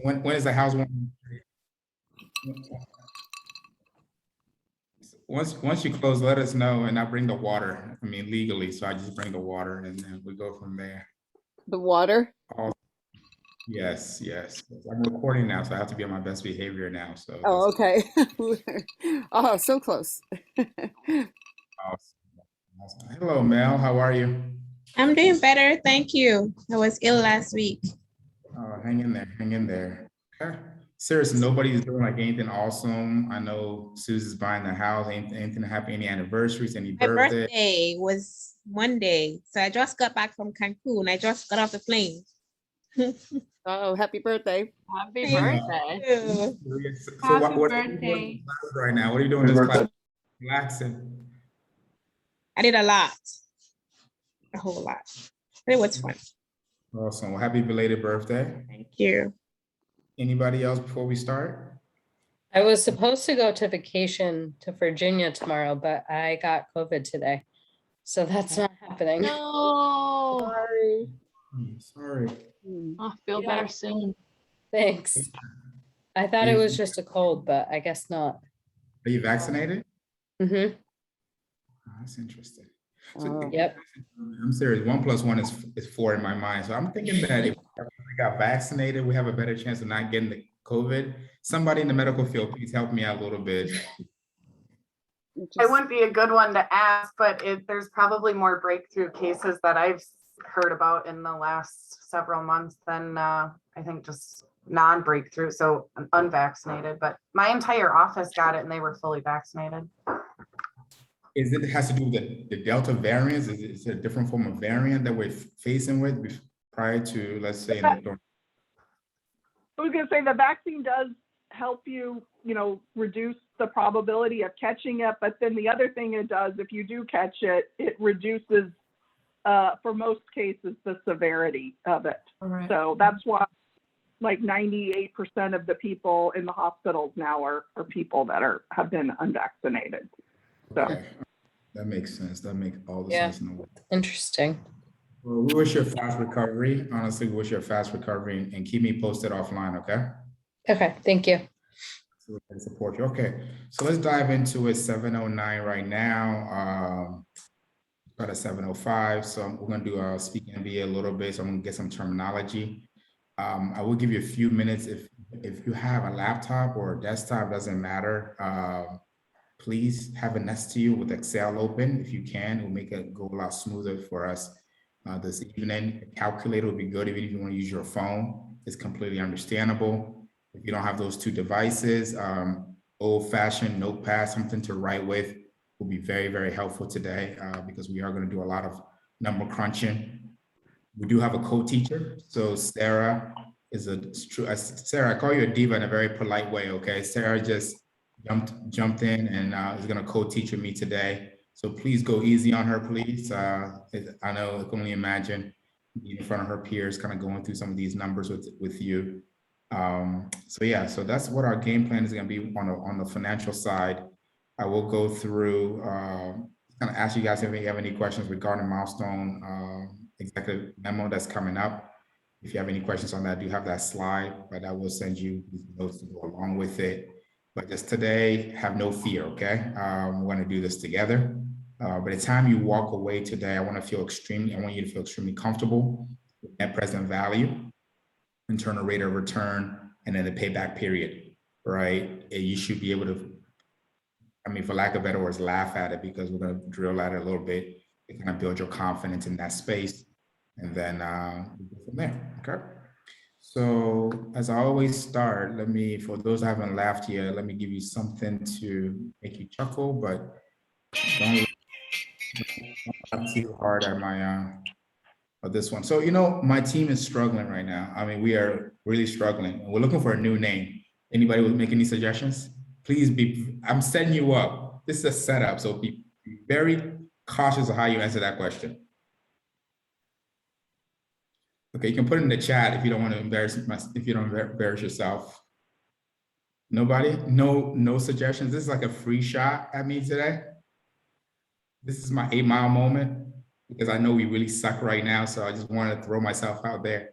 When is the house warming? Once you close, let us know, and I bring the water. I mean, legally, so I just bring the water, and then we go from there. The water? Oh, yes, yes. I'm recording now, so I have to be on my best behavior now. So Oh, that's okay. Oh, so close. awesome. Awesome. Hello, Mel. How are you? I'm doing better, thank you. I was ill last week. Oh, hang in there, hang in there. Okay. Seriously, nobody's doing like anything awesome. I know Susie's buying the house. Anything happen? Any anniversaries? Any My birthday? birthday was Monday, so I just got back from Cancun. I just got off the plane. Oh, happy birthday. Happy Thank birthday. you. So Happy what are you doing birthday. in class right now? What are you doing in this class? Relaxing. I did a lot, a whole lot. But it was fun. Awesome. Well, happy belated birthday. Thank you. Anybody else before we start? I was supposed to go to vacation to Virginia tomorrow, but I got COVID today. So that's not happening. No. Sorry. Sorry. I'll feel better soon. Thanks. I thought it was just a cold, but I guess not. Are you vaccinated? Mm-hmm. Oh, that's interesting. So, Oh. Yep. I'm serious. 1 + 1 is 4 in my mind. So I'm thinking that if we got vaccinated, we have a better chance of not getting the COVID. Somebody in the medical field, please help me out a little bit. It wouldn't be a good one to ask, but there's probably more breakthrough cases that I've heard about in the last several months than I think just non-breakthrough, so unvaccinated. But my entire office got it and they were fully vaccinated. It has to do with the Delta variants? Is it a different form of variant that we're facing with prior to, let's say, I was going to say the vaccine does help you, reduce the probability of catching it. But then the other thing it does, if you do catch it, it reduces, for most cases, the severity of it. Right. So that's why like 98% of the people in the hospitals now are people that have been unvaccinated. So. Okay. That makes sense. That makes all the Yeah. sense in the world. Interesting. Well, we wish you a fast recovery. Honestly, we wish you a fast recovery and keep me posted offline, okay? Okay, thank you. So we can support you. Okay, so let's dive into it. 7:09 right now. About at 7:05. So we're gonna do speak MBA a little bit. So I'm gonna get some terminology. I will give you a few minutes. If you have a laptop or a desktop, doesn't matter. Please have it next to you with Excel open. If you can, it will make it go a lot smoother for us this evening. A calculator would be good. Even if you want to use your phone, it's completely understandable. If you don't have those two devices, old-fashioned notepad, something to write with, will be very, very helpful today because we are going to do a lot of number crunching. We do have a co-teacher. So Sarah is Sarah, I call you a diva in a very polite way, okay? Sarah just jumped in and is going to co-teach with me today. So please go easy on her, please. I know I can only imagine being in front of her peers, kind of going through some of these numbers with you. So yeah, so that's what our game plan is going to be on the financial side. I will go through, kind of ask you guys if you have any questions regarding milestone executive memo that's coming up. If you have any questions on that, I do have that slide, but I will send you these notes to go along with it. But just today, have no fear, okay? We're going to do this together. By the time you walk away today, I want you to feel extremely comfortable with net present value, internal rate of return, and then the payback period, right? And you should be able to, for lack of better words, laugh at it because we're going to drill at it a little bit to kind of build your confidence in that space. And then we'll go from there, okay? So as I always start, for those who haven't laughed yet, let me give you something to make you chuckle, but don't laugh too hard at my this one. So, my team is struggling right now. We are really struggling. We're looking for a new name. Anybody will make any suggestions? Please I'm setting you up. This is a setup, so be very cautious of how you answer that question. Okay, you can put it in the chat if you don't want to embarrass yourself. Nobody? No suggestions? This is like a free shot at me today. This is my 8 Mile moment because I know we really suck right now. So I just wanted to throw myself out there.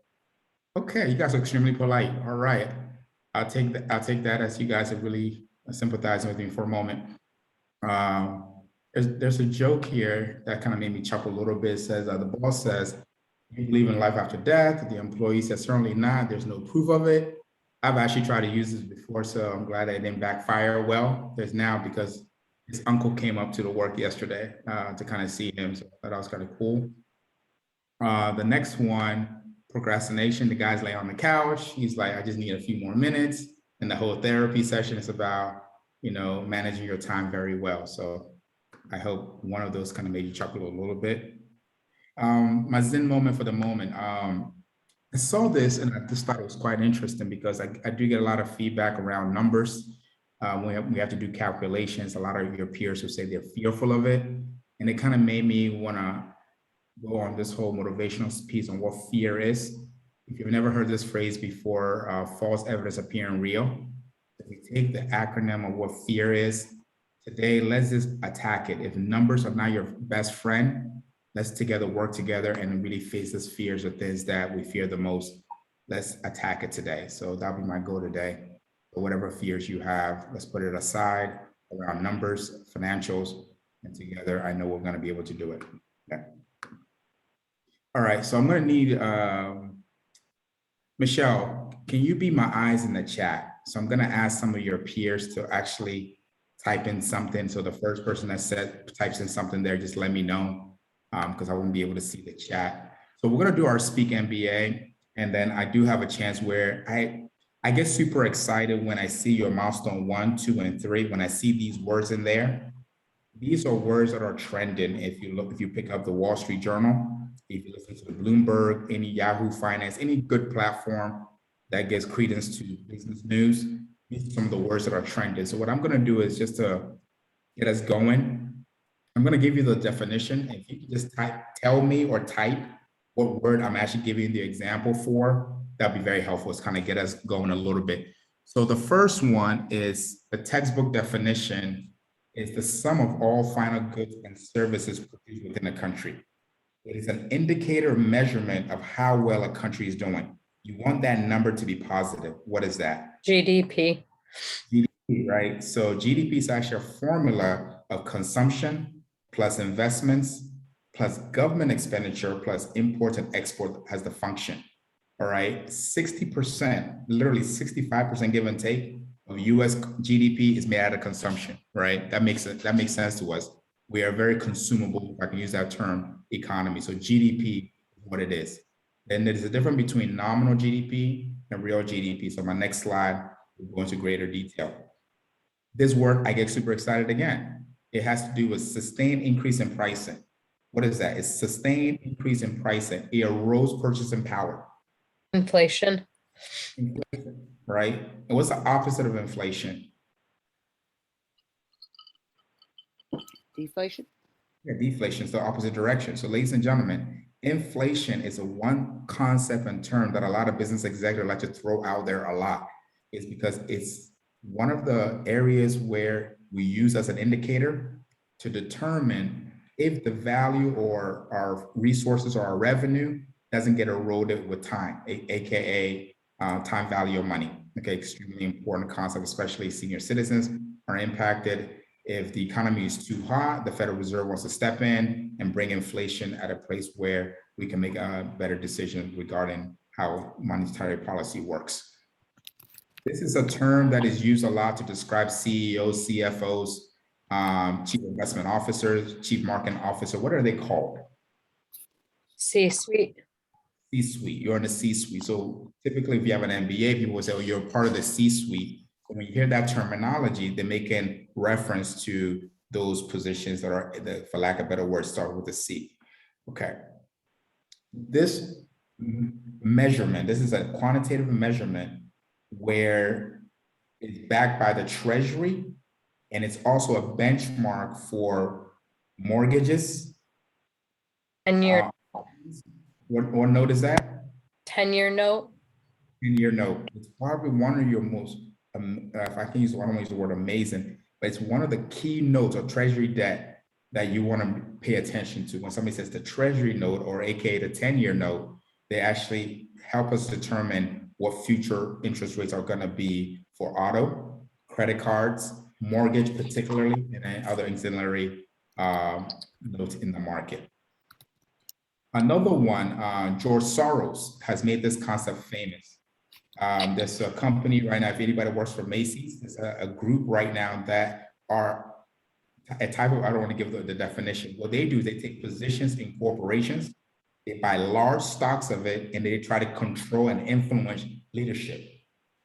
Okay, you guys are extremely polite. All right. I'll take that as you guys are really sympathizing with me for a moment. There's a joke here that kind of made me chuckle a little bit. It says, the boss says, you believe in life after death? The employee says, certainly not. There's no proof of it. I've actually tried to use this before, so I'm glad that it didn't backfire well. There's now, because his uncle came up to the work yesterday to kind of see him. So I thought that was kind of cool. The next one, procrastination. The guy's laying on the couch. He's like, I just need a few more minutes. And the whole therapy session is about, managing your time very well. So I hope one of those kind of made you chuckle a little bit. My Zen moment for the moment. I saw this and I just thought it was quite interesting because I do get a lot of feedback around numbers. When we have to do calculations, a lot of your peers will say they're fearful of it. And it kind of made me want to go on this whole motivational piece on what fear is. If you've never heard this phrase before, false evidence appearing real. If we take the acronym of what fear is, today, let's just attack it. If numbers are not your best friend, let's together work together and really face these fears or things that we fear the most. Let's attack it today. So that'll be my goal today. So whatever fears you have, let's put it aside around numbers, financials, and together I know we're going to be able to do it. Okay. All right, so I'm going to need, Michelle, can you be my eyes in the chat? So I'm going to ask some of your peers to actually type in something. So the first person that types in something there, just let me know because I won't be able to see the chat. So we're going to do our Speak MBA. And then I do have a chance where I get super excited when I see your milestone 1, 2, and 3. When I see these words in there, these are words that are trending. If you pick up the Wall Street Journal, if you listen to the Bloomberg, any Yahoo Finance, any good platform that gives credence to business news, these are some of the words that are trending. So what I'm going to do is just to get us going, I'm going to give you the definition. If you can just tell me or type what word I'm actually giving the example for, that'd be very helpful. It's kind of get us going a little bit. So the first one is the textbook definition is the sum of all final goods and services produced within a country. It is an indicator or measurement of how well a country is doing. You want that number to be positive. What is that? GDP. GDP, right? So GDP is actually a formula of consumption plus investments plus government expenditure plus import and export as the function. All right, 60%, literally 65% give and take of US GDP is made out of consumption, right? That makes sense to us. We are very consumable, if I can use that term, economy. So GDP is what it is. Then there's a difference between nominal GDP and real GDP. So my next slide will go into greater detail. This word, I get super excited again. It has to do with sustained increase in pricing. What is that? It's sustained increase in pricing. It erodes purchasing power. Inflation. Inflation, right? And what's the opposite of inflation? Deflation. Yeah, deflation is the opposite direction. So ladies and gentlemen, inflation is a one concept and term that a lot of business executives like to throw out there a lot. It's because it's one of the areas where we use as an indicator to determine if the value or our resources or our revenue doesn't get eroded with time, AKA time value of money. Okay, extremely important concept, especially senior citizens are impacted. If the economy is too hot, the Federal Reserve wants to step in and bring inflation at a place where we can make a better decision regarding how monetary policy works. This is a term that is used a lot to describe CEOs, CFOs, chief investment officers, chief marketing officer. What are they called? C-suite. C-suite. You're in the C-suite. So typically, if you have an MBA, people will say, "Oh, you're part of the C-suite." When you hear that terminology, they're making reference to those positions that are, for lack of a better word, start with a C. Okay. This measurement, this is a quantitative measurement where it's backed by the Treasury, and it's also a benchmark for mortgages. 10-year. What note is that? 10-year note. 10-year note. It's probably one of your most, if I can use, I don't want to use the word amazing, but it's one of the key notes of Treasury debt that you want to pay attention to. When somebody says the Treasury note or AKA the 10-year note, they actually help us determine what future interest rates are going to be for auto, credit cards, mortgage particularly, and then other auxiliary notes in the market. Another one, George Soros has made this concept famous. There's a company right now, if anybody works for Macy's, there's a group right now that are a type of, I don't want to give the definition. What they do is they take positions in corporations, they buy large stocks of it, and they try to control and influence leadership.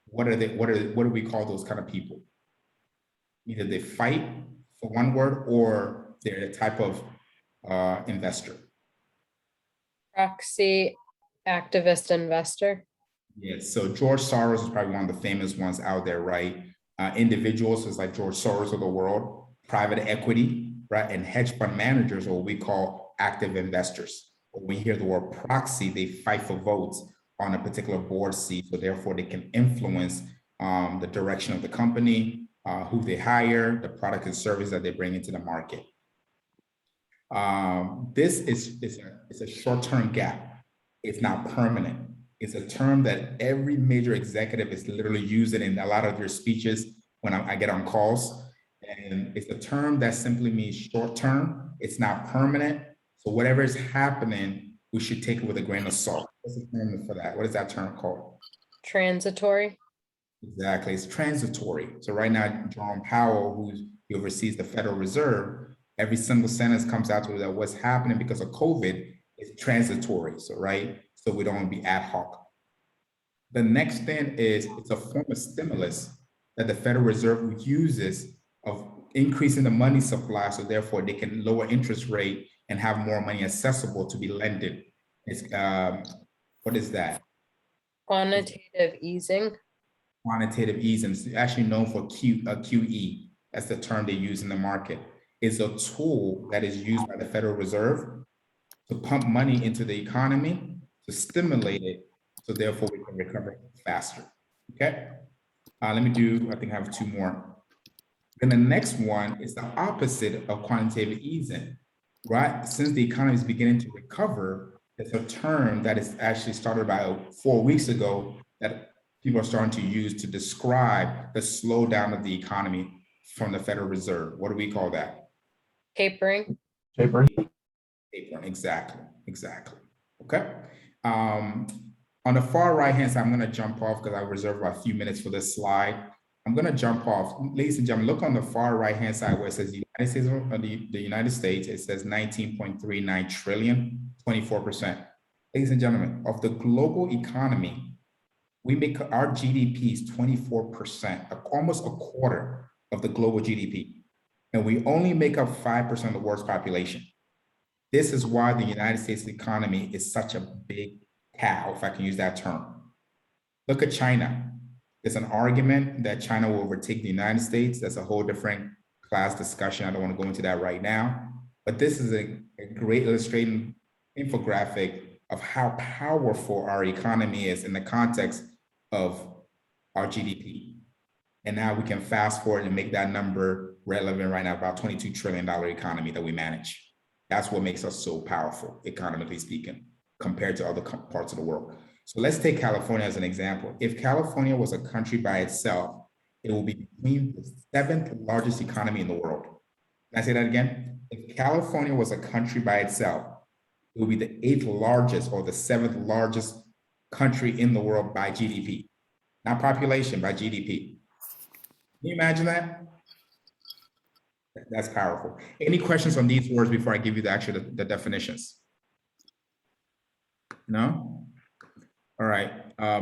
What do we call those kind of people? Either they fight, for one word, or they're a type of investor. Proxy activist investor. Yes, so George Soros is probably one of the famous ones out there, right? Individuals is like George Soros of the world, private equity, right? And hedge fund managers, or what we call active investors. When you hear the word proxy, they fight for votes on a particular board seat, so therefore they can influence the direction of the company, who they hire, the product and service that they bring into the market. This is a short-term gap. It's not permanent. It's a term that every major executive is literally using in a lot of their speeches when I get on calls. And it's a term that simply means short-term. It's not permanent. So whatever is happening, we should take it with a grain of salt. What's the term for that? What is that term called? Transitory. Exactly, it's transitory. So right now, Jerome Powell, who oversees the Federal Reserve, every single sentence comes out to that what's happening because of COVID is transitory. So right, so we don't want to be ad hoc. The next thing is it's a form of stimulus that the Federal Reserve uses of increasing the money supply, so therefore they can lower interest rate and have more money accessible to be lended. It's what is that? Quantitative easing. Quantitative easing. It's actually known for QE. That's the term they use in the market. It's a tool that is used by the Federal Reserve to pump money into the economy, to stimulate it, so therefore we can recover faster. Okay. I think I have two more. Then the next one is the opposite of quantitative easing, right? Since the economy is beginning to recover, it's a term that is actually started about 4 weeks ago that people are starting to use to describe the slowdown of the economy from the Federal Reserve. What do we call that? Tapering. Tapering, exactly. Okay. On the far right-hand side, I'm gonna jump off because I reserved about a few minutes for this slide. I'm gonna jump off. Ladies and gentlemen, look on the far right-hand side where it says the United States, it says 19.39 trillion, 24%. Ladies and gentlemen, of the global economy, we make our GDP is 24%, almost a quarter of the global GDP. And we only make up 5% of the world's population. This is why the United States economy is such a big cow, if I can use that term. Look at China. There's an argument that China will overtake the United States. That's a whole different class discussion. I don't want to go into that right now. But this is a great illustrating infographic of how powerful our economy is in the context of our GDP. And now we can fast forward and make that number relevant right now, about $22 trillion economy that we manage. That's what makes us so powerful, economically speaking, compared to other parts of the world. So let's take California as an example. If California was a country by itself, it will be between the 7th largest economy in the world. Can I say that again? If California was a country by itself, it will be the 8th largest or the 7th largest country in the world by GDP, not population, by GDP. Can you imagine that? That's powerful. Any questions on these words before I give you the definitions? No? All right.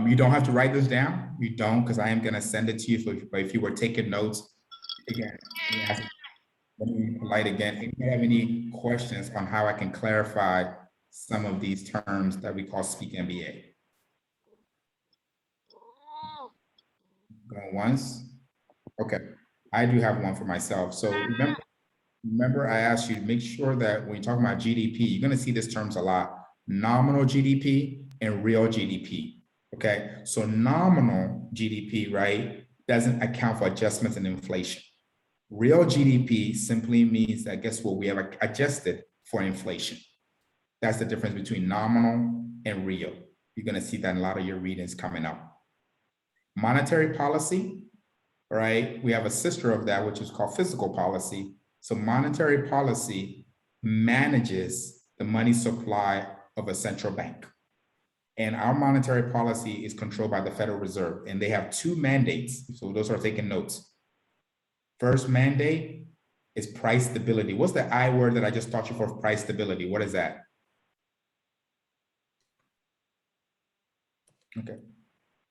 You don't have to write this down. You don't, because I am going to send it to you. But if you were taking notes, again, let me be polite again. If you have any questions on how I can clarify some of these terms that we call Speak MBA. Going once. Okay. I do have one for myself. So remember I asked you to make sure that when you're talking about GDP, you're going to see these terms a lot. Nominal GDP and real GDP. Okay. So nominal GDP, right, doesn't account for adjustments in inflation. Real GDP simply means that guess what? We have adjusted for inflation. That's the difference between nominal and real. You're going to see that in a lot of your readings coming up. Monetary policy, right? We have a sister of that, which is called fiscal policy. So monetary policy manages the money supply of a central bank. And our monetary policy is controlled by the Federal Reserve, and they have two mandates. So those are taking notes. First mandate is price stability. What's the I word that I just taught you for price stability? What is that? Okay.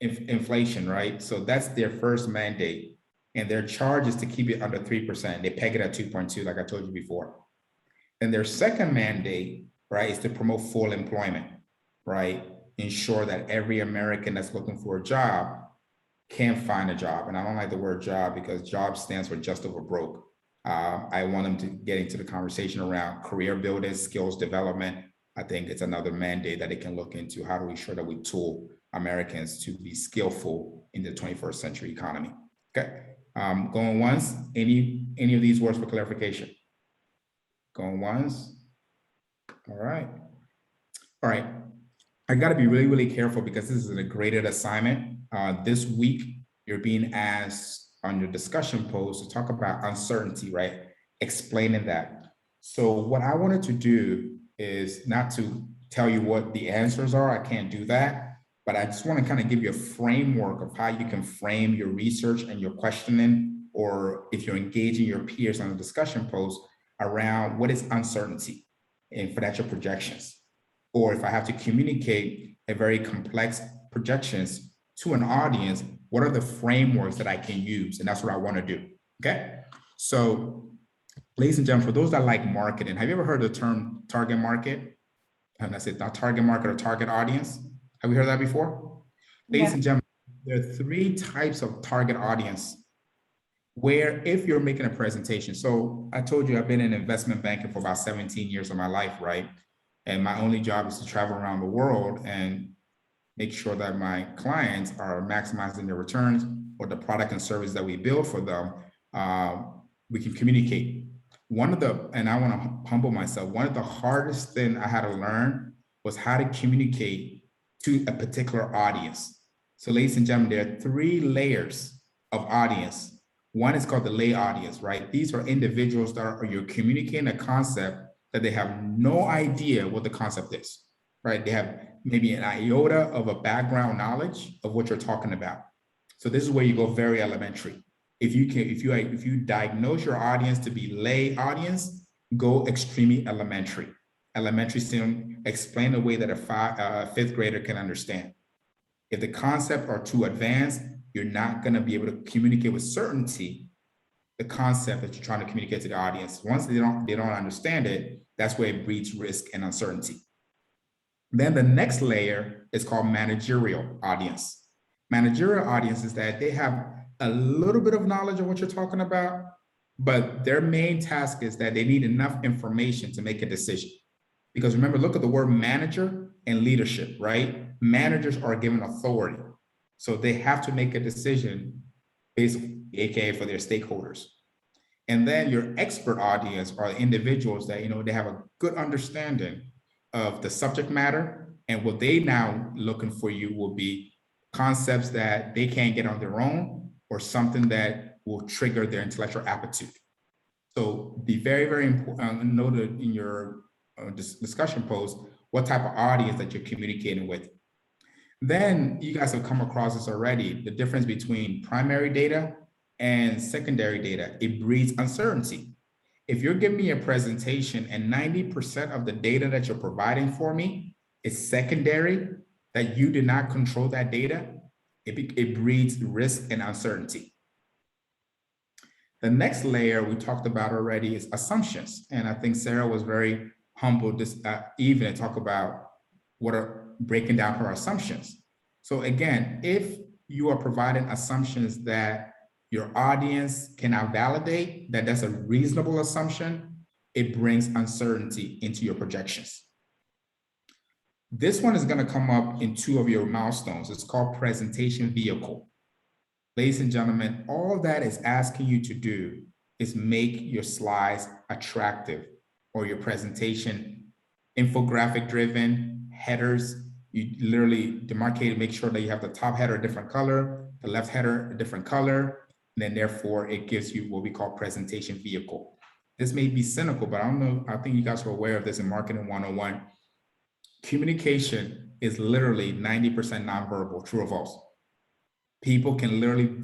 Inflation, right? So that's their first mandate. And their charge is to keep it under 3%. They peg it at 2.2, like I told you before. And their second mandate, right, is to promote full employment, right? Ensure that every American that's looking for a job can find a job. And I don't like the word job because job stands for just over broke. I want them to get into the conversation around career building, skills development. I think it's another mandate that they can look into. How do we ensure that we tool Americans to be skillful in the 21st century economy? Okay, going once, any of these words for clarification? Going once. All right. I got to be really, really careful because this is a graded assignment. This week, you're being asked on your discussion post to talk about uncertainty, right? Explaining that. So what I wanted to do is not to tell you what the answers are. I can't do that, but I just want to kind of give you a framework of how you can frame your research and your questioning, or if you're engaging your peers on a discussion post around what is uncertainty in financial projections. Or if I have to communicate a very complex projections to an audience, what are the frameworks that I can use? And that's what I want to do, okay? So, ladies and gentlemen, for those that like marketing, have you ever heard the term target market? And I said not target market or target audience. Have we heard that before? Ladies and gentlemen, there are three types of target audience where if you're making a presentation, so I told you I've been in investment banking for about 17 years of my life, right? And my only job is to travel around the world and make sure that my clients are maximizing their returns or the product and service that we build for them. We can communicate. And I want to humble myself, one of the hardest things I had to learn was how to communicate to a particular audience. So ladies and gentlemen, there are three layers of audience. One is called the lay audience, right? These are individuals that you're communicating a concept that they have no idea what the concept is, right? They have maybe an iota of a background knowledge of what you're talking about. So this is where you go very elementary. If you diagnose your audience to be lay audience, go extremely elementary. Elementary soon, explain a way that a fifth grader can understand. If the concept are too advanced, you're not going to be able to communicate with certainty the concept that you're trying to communicate to the audience. Once they don't understand it, that's where it breeds risk and uncertainty. Then the next layer is called managerial audience. Managerial audience is that they have a little bit of knowledge of what you're talking about, but their main task is that they need enough information to make a decision. Because remember, look at the word manager and leadership, right? Managers are given authority. So they have to make a decision basically, AKA for their stakeholders. And then your expert audience are individuals that, they have a good understanding of the subject matter, and what they now looking for you will be concepts that they can't get on their own or something that will trigger their intellectual aptitude. So be very, very important, noted in your discussion post, what type of audience that you're communicating with. Then you guys have come across this already, the difference between primary data and secondary data. It breeds uncertainty. If you're giving me a presentation and 90% of the data that you're providing for me is secondary, that you did not control that data, it breeds risk and uncertainty. The next layer we talked about already is assumptions. And I think Sarah was very humble this evening to talk about what are breaking down her assumptions. So again, if you are providing assumptions that your audience cannot validate, that that's a reasonable assumption, it brings uncertainty into your projections. This one is going to come up in two of your milestones. It's called presentation vehicle. Ladies and gentlemen, all that is asking you to do is make your slides attractive or your presentation infographic driven, headers, You literally demarcate and make sure that you have the top header a different color, the left header a different color, and then therefore it gives you what we call presentation vehicle. This may be cynical, but I don't know, I think you guys are aware of this in Marketing 101. Communication is literally 90% nonverbal, true or false? People can literally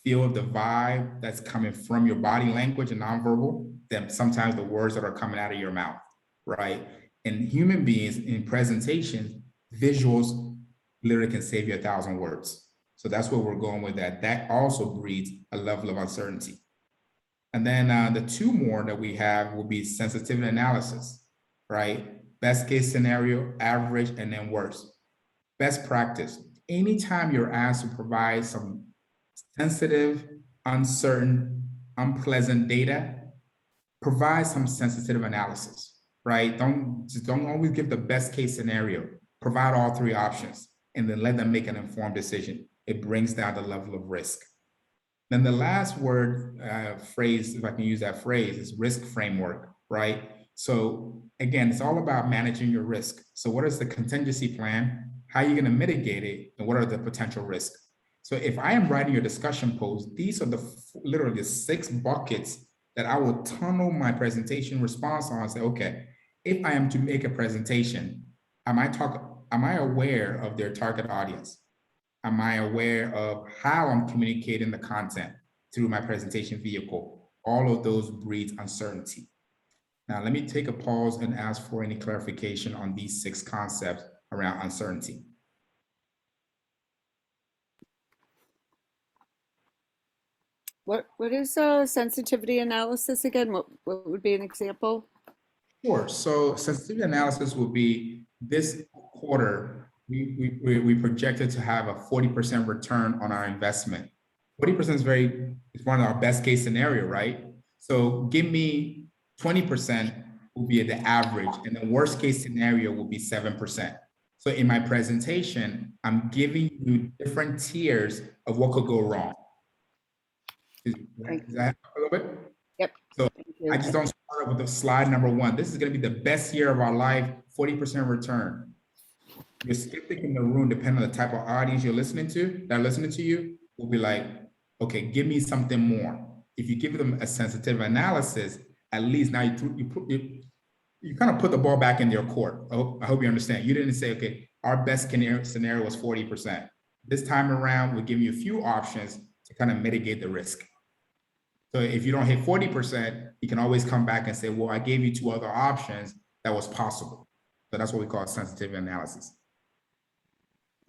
feel the vibe that's coming from your body language and nonverbal, then sometimes the words that are coming out of your mouth, right? And human beings in presentations, visuals literally can save you 1,000 words. So that's where we're going with that. That also breeds a level of uncertainty. And then the two more that we have will be sensitivity analysis, right? Best case scenario, average, and then worst. Best practice. Anytime you're asked to provide some sensitive, uncertain, unpleasant data, provide some sensitive analysis, right? Don't always give the best case scenario. Provide all three options and then let them make an informed decision. It brings down the level of risk. Then the last word, phrase, if I can use that phrase, is risk framework, right? So again, it's all about managing your risk. So what is the contingency plan? How are you going to mitigate it? And what are the potential risks? So if I am writing your discussion post, these are literally the 6 buckets that I will tunnel my presentation response on and say, okay, if I am to make a presentation, am I aware of their target audience? Am I aware of how I'm communicating the content through my presentation vehicle? All of those breeds uncertainty. Now, let me take a pause and ask for any clarification on these 6 concepts around uncertainty. What is sensitivity analysis again? What would be an example? Sure. So sensitivity analysis will be this quarter, we projected to have a 40% return on our investment. 40% is one of our best case scenario, right? So give me 20% will be the average, and the worst case scenario will be 7%. So in my presentation, I'm giving you different tiers of what could go wrong. Is that a little bit? Yep. So I just don't start with the slide number 1. This is going to be the best year of our life, 40% return. Your skeptic in the room, depending on the type of audience you're listening to, that are listening to you, will be like, okay, give me something more. If you give them a sensitive analysis, at least now you kind of put the ball back in their court. I hope you understand. You didn't say, okay, our best scenario was 40%. This time around, we're giving you a few options to kind of mitigate the risk. So if you don't hit 40%, you can always come back and say, well, I gave you 2 other options that was possible. So that's what we call sensitivity analysis.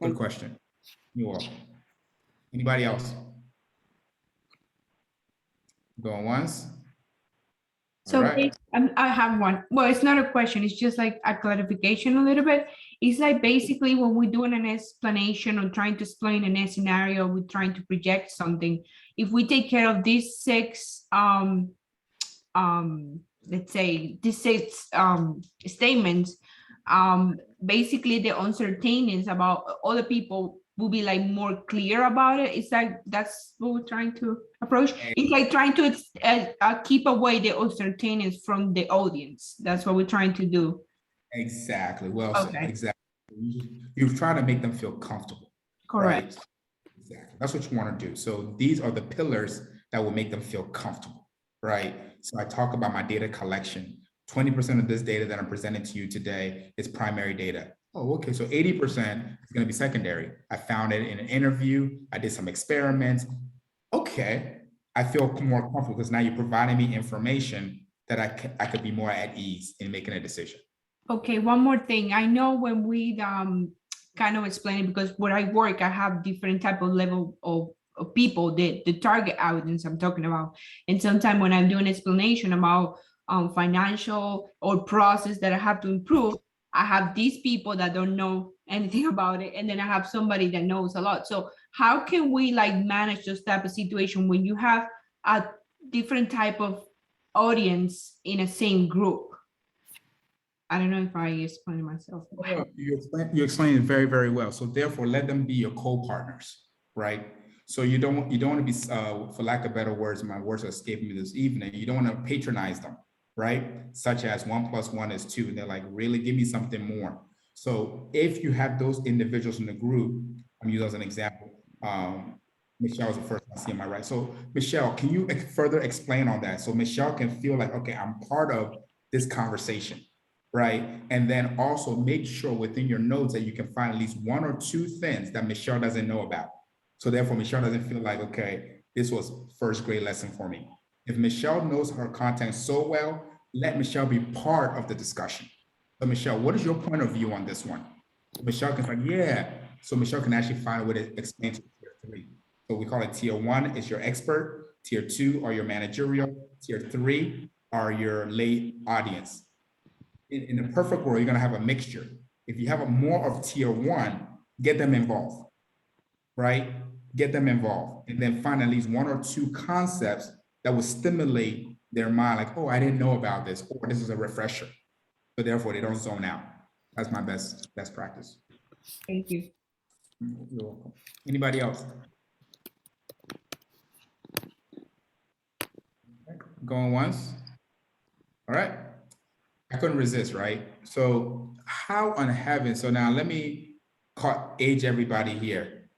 Good question. You all. Anybody else? Going once? So All right. I have one. Well, it's not a question. It's just like a clarification a little bit. It's like basically when we're doing an explanation or trying to explain a scenario, we're trying to project something. If we take care of these 6, let's say these 6 statements, basically the uncertainties about other people will be like more clear about it. It's like that's what we're trying to approach. It's like trying to keep away the uncertainties from the audience. That's what we're trying to do. Exactly. Well, Okay. exactly. You're trying to make them feel comfortable. Correct. Right? Exactly. That's what you want to do. So these are the pillars that will make them feel comfortable, right? So I talk about my data collection. 20% of this data that I'm presenting to you today is primary data. Oh, okay. So 80% is going to be secondary. I found it in an interview. I did some experiments. Okay. I feel more comfortable because now you're providing me information that I could be more at ease in making a decision. Okay, one more thing. I know when we kind of explain it, because where I work, I have different type of level of people, the target audience I'm talking about. And sometimes when I'm doing explanation about financial or process that I have to improve, I have these people that don't know anything about it, and then I have somebody that knows a lot. So how can we like manage this type of situation when you have a different type of audience in a same group? I don't know if I explained myself. You explained it very, very well. So therefore, let them be your co-partners, right? So you don't want to be, for lack of better words, my words are escaping me this evening. You don't want to patronize them, right? Such as 1 + 1 is 2. And they're like, really, give me something more. So if you have those individuals in the group, I'm using as an example, Michelle is the first one I see on my right. So Michelle, can you further explain on that? So Michelle can feel like, okay, I'm part of this conversation, right? And then also make sure within your notes that you can find at least 1 or 2 things that Michelle doesn't know about. So therefore Michelle doesn't feel like, okay, this was first grade lesson for me. If Michelle knows her content so well, let Michelle be part of the discussion. So Michelle, what is your point of view on this one? Michelle can say, yeah. So Michelle can actually find a way to explain to tier 3. So we call it tier 1 is your expert, tier 2 are your managerial, tier 3 are your lay audience. In a perfect world, you're gonna have a mixture. If you have a more of tier 1, get them involved, right? Get them involved, and then find at least 1 or 2 concepts that will stimulate their mind, like, oh, I didn't know about this, or this is a refresher. So therefore, they don't zone out. That's my best practice. Thank you. You're welcome. Anybody else? Going once? All right. I couldn't resist, right? So how on heaven, so now let me age everybody here.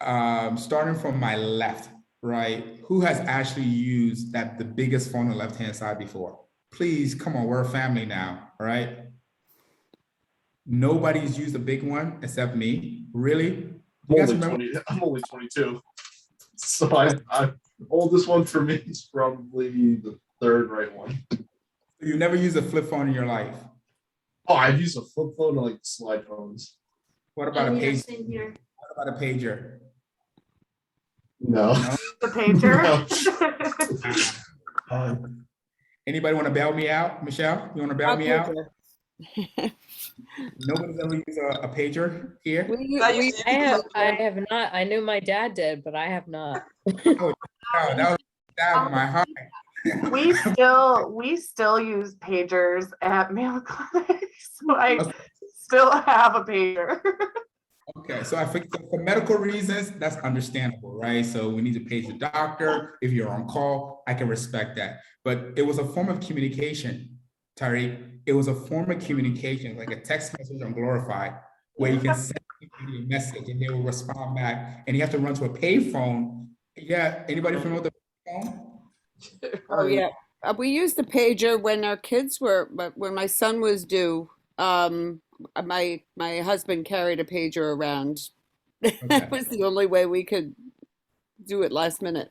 Starting from my left, right? Who has actually used the biggest phone on the left-hand side before? Please, come on, we're a family now, all right? Nobody's used a big one except me. Really? You guys remember? I'm only 22. So I oldest one for me is probably the 3rd right one. You never used a flip phone in your life? Oh, I've used a flip phone to like slide phones. What about a pager? What about a pager? No. The pager. No. Anybody want to bail me out? Michelle, you want to bail me out? Nobody's ever used a pager here? I have not. I knew my dad did, but I have not. Oh, that was my heart. We still use pagers at Mayo Clinic, so I still have a pager. Okay, so I think for medical reasons, that's understandable, right? So we need to page the doctor. If you're on call, I can respect that. But it was a form of communication, Tariq. It was a form of communication, like a text message on Glorified, where you can send a message and they will respond back, and you have to run to a payphone. Yeah, anybody familiar with the phone? Oh, yeah. We used the pager when our kids were, but when my son was due, my husband carried a pager around. That was the only way we could do it last minute.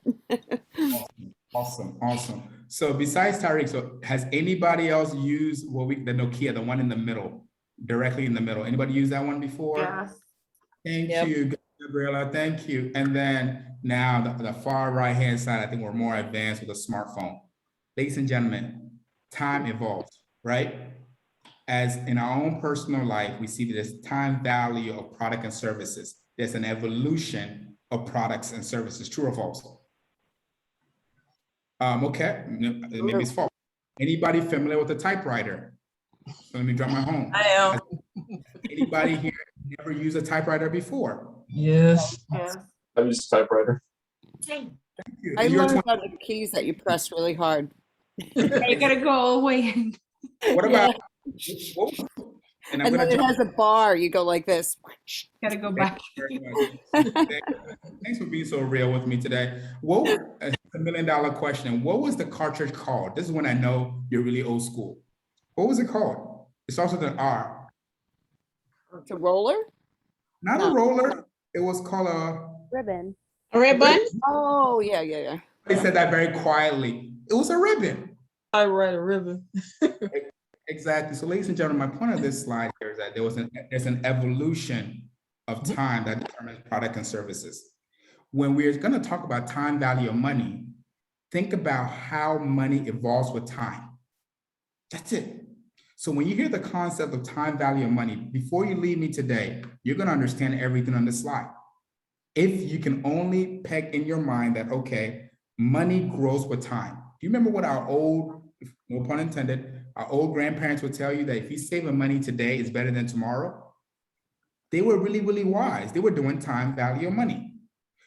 Awesome. So besides Tariq, so has anybody else used the Nokia, the one in the middle, directly in the middle? Anybody used that one before? Yes. Thank you, Gabriela. Thank you. And then now the far right-hand side, I think we're more advanced with a smartphone. Ladies and gentlemen, time evolves, right? As in our own personal life, we see this time value of product and services. There's an evolution of products and services. True or false? Okay, maybe it's false. Anybody familiar with a typewriter? So let me drop my home. I am. Anybody here never used a typewriter before? Yes. Yes. I've used a typewriter. Thank you. I And you're learned about the keys that you press really hard. You gotta go all the way. What about? And then it has a bar. You go like this. Gotta go back. Thanks for being so real with me today. It's a $1 million question. What was the cartridge called? This is when I know you're really old school. What was it called? It starts with an R. It's a roller? Not a roller. It was called a Ribbon. A ribbon? Oh, yeah. They said that very quietly. It was a ribbon. I write a ribbon. Exactly. So, ladies and gentlemen, my point of this slide here is that there's an evolution of time that determines product and services. When we're going to talk about time value of money, think about how money evolves with time. That's it. So when you hear the concept of time value of money, before you leave me today, you're going to understand everything on this slide. If you can only peg in your mind that, okay, money grows with time. Do you remember what our old, no pun intended, our old grandparents would tell you that if you save money today, it's better than tomorrow? They were really, really wise. They were doing time value of money.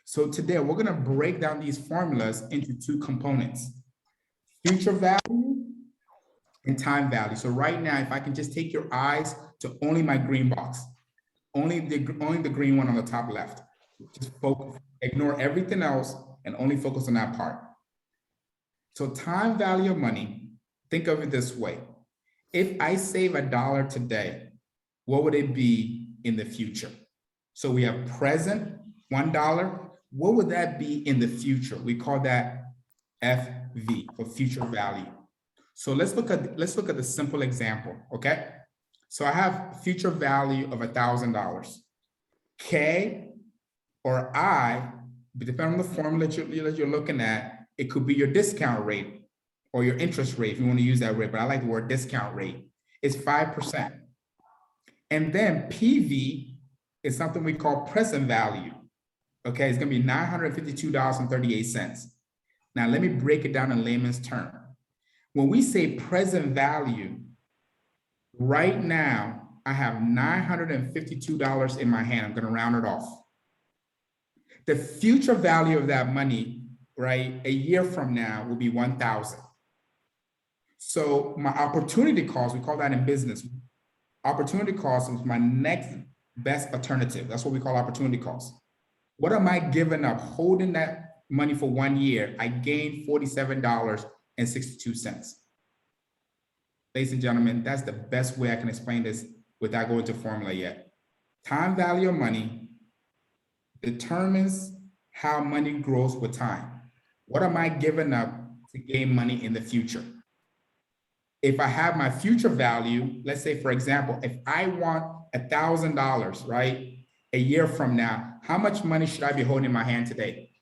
So today we're going to break down these formulas into 2 components: future value and time value. So right now, if I can just take your eyes to only my green box, only the green one on the top left. Just focus, ignore everything else and only focus on that part. So time value of money, think of it this way. If I save $1 today, what would it be in the future? So we have present, $1. What would that be in the future? We call that FV, for future value. So let's look at the simple example, okay? So I have future value of $1,000. K or I, depending on the formula that you're looking at, it could be your discount rate or your interest rate if you want to use that rate, but I like the word discount rate. It's 5%. And then PV is something we call present value. Okay, it's gonna be $952.38. Now let me break it down in layman's term. When we say present value, right now I have $952 in my hand. I'm gonna round it off. The future value of that money, right, a year from now will be 1,000. So my opportunity cost, we call that in business, opportunity cost is my next best alternative. That's what we call opportunity cost. What am I giving up? Holding that money for 1 year, I gained $47.62. Ladies and gentlemen, that's the best way I can explain this without going to formula yet. Time value of money determines how money grows with time. What am I giving up to gain money in the future? If I have my future value, let's say, for example, if I want $1,000, right, a year from now, how much money should I be holding in my hand today?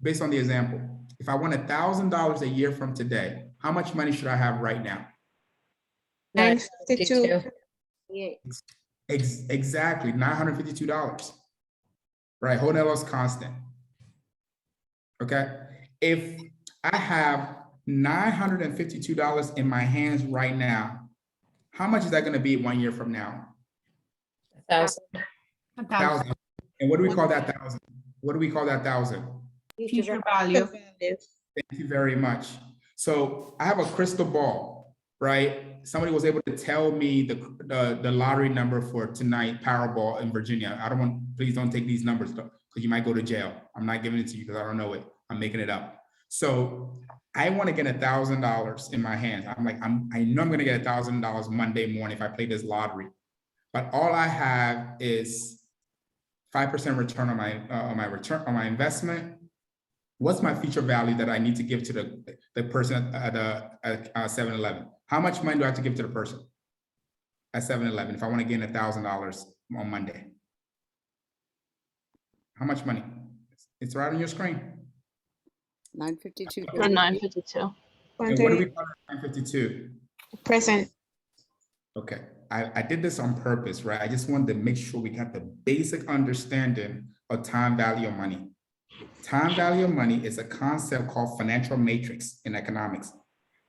Based on the example, if I want $1,000 a year from today, how much money should I have right now? 952. Exactly, $952, right? Hold that loss constant. Okay, if I have $952 in my hands right now, how much is that going to be 1 year from now? 1,000. 1,000. And what do we call that 1,000? What do we call that 1,000? Future value. Thank you very much. So I have a crystal ball, right? Somebody was able to tell me the lottery number for tonight, Powerball in Virginia. Please don't take these numbers because you might go to jail. I'm not giving it to you because I don't know it. I'm making it up. So I want to get $1,000 in my hands. I know I'm going to get $1,000 Monday morning if I play this lottery. But all I have is 5% return on my investment. What's my future value that I need to give to the person at 7-Eleven? How much money do I have to give to the person at 7-Eleven if I want to gain $1,000 on Monday? How much money? It's right on your screen. 952. The 952. And what do we call 952? Present. Okay, I did this on purpose, right? I just wanted to make sure we got the basic understanding of time value of money. Time value of money is a concept called financial matrix in economics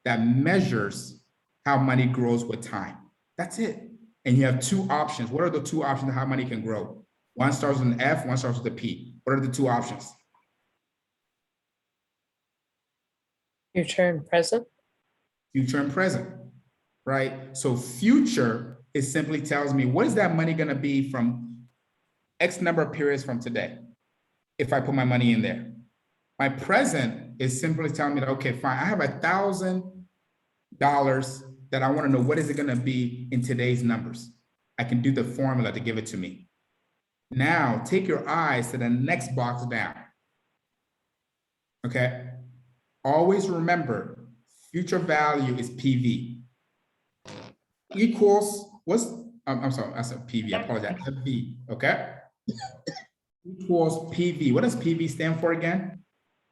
that measures how money grows with time. That's it. And you have two options. What are the two options of how money can grow? One starts with an F, one starts with a P. What are the two options? Future and present. Future and present, right? So future, it simply tells me what is that money going to be from X number of periods from today if I put my money in there. My present is simply telling me that, okay, fine, I have $1,000 that I want to know what is it going to be in today's numbers. I can do the formula to give it to me. Now take your eyes to the next box down. Okay. Always remember, future value is PV. Equals, I'm sorry, I said PV, I apologize, FV, okay? Equals PV. What does PV stand for again?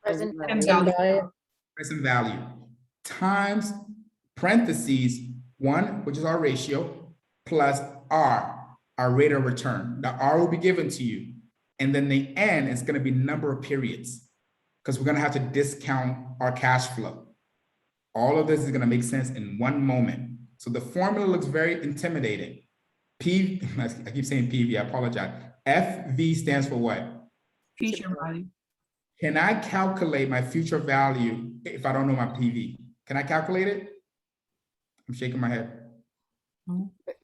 Present Value. Present value. Times, parentheses, 1, which is our ratio, plus R, our rate of return. The R will be given to you. And then the N is gonna be number of periods, because we're gonna have to discount our cash flow. All of this is gonna make sense in one moment. So the formula looks very intimidating. I keep saying PV, I apologize. FV stands for what? Future value. Can I calculate my future value if I don't know my PV? Can I calculate it? I'm shaking my head.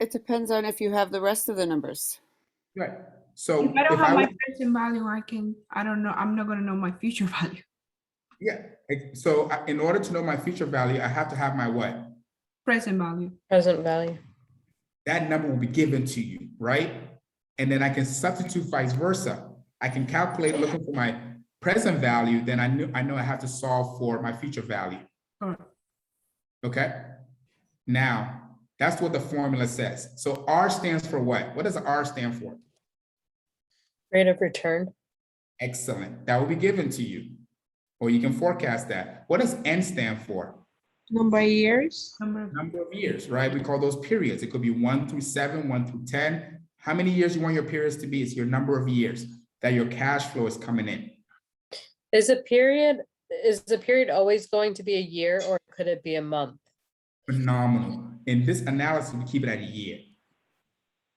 It depends on if you have the rest of the numbers. Right. So If I don't if have I my was, present value, I don't know, I'm not gonna know my future value. yeah, so in order to know my future value, I have to have my what? Present value. Present value. That number will be given to you, right? And then I can substitute vice versa. I can calculate looking for my present value, then I know I have to solve for my future value. Correct. Okay? Now, that's what the formula says. So R stands for what? What does R stand for? Rate of return. Excellent. That will be given to you, or you can forecast that. What does N stand for? Number of years. Number of years, right? We call those periods. It could be 1 through 7, 1 through 10. How many years you want your periods to be? It's your number of years that your cash flow is coming in. Is the period always going to be a year, or could it be a month? Phenomenal. In this analysis, we keep it at a year.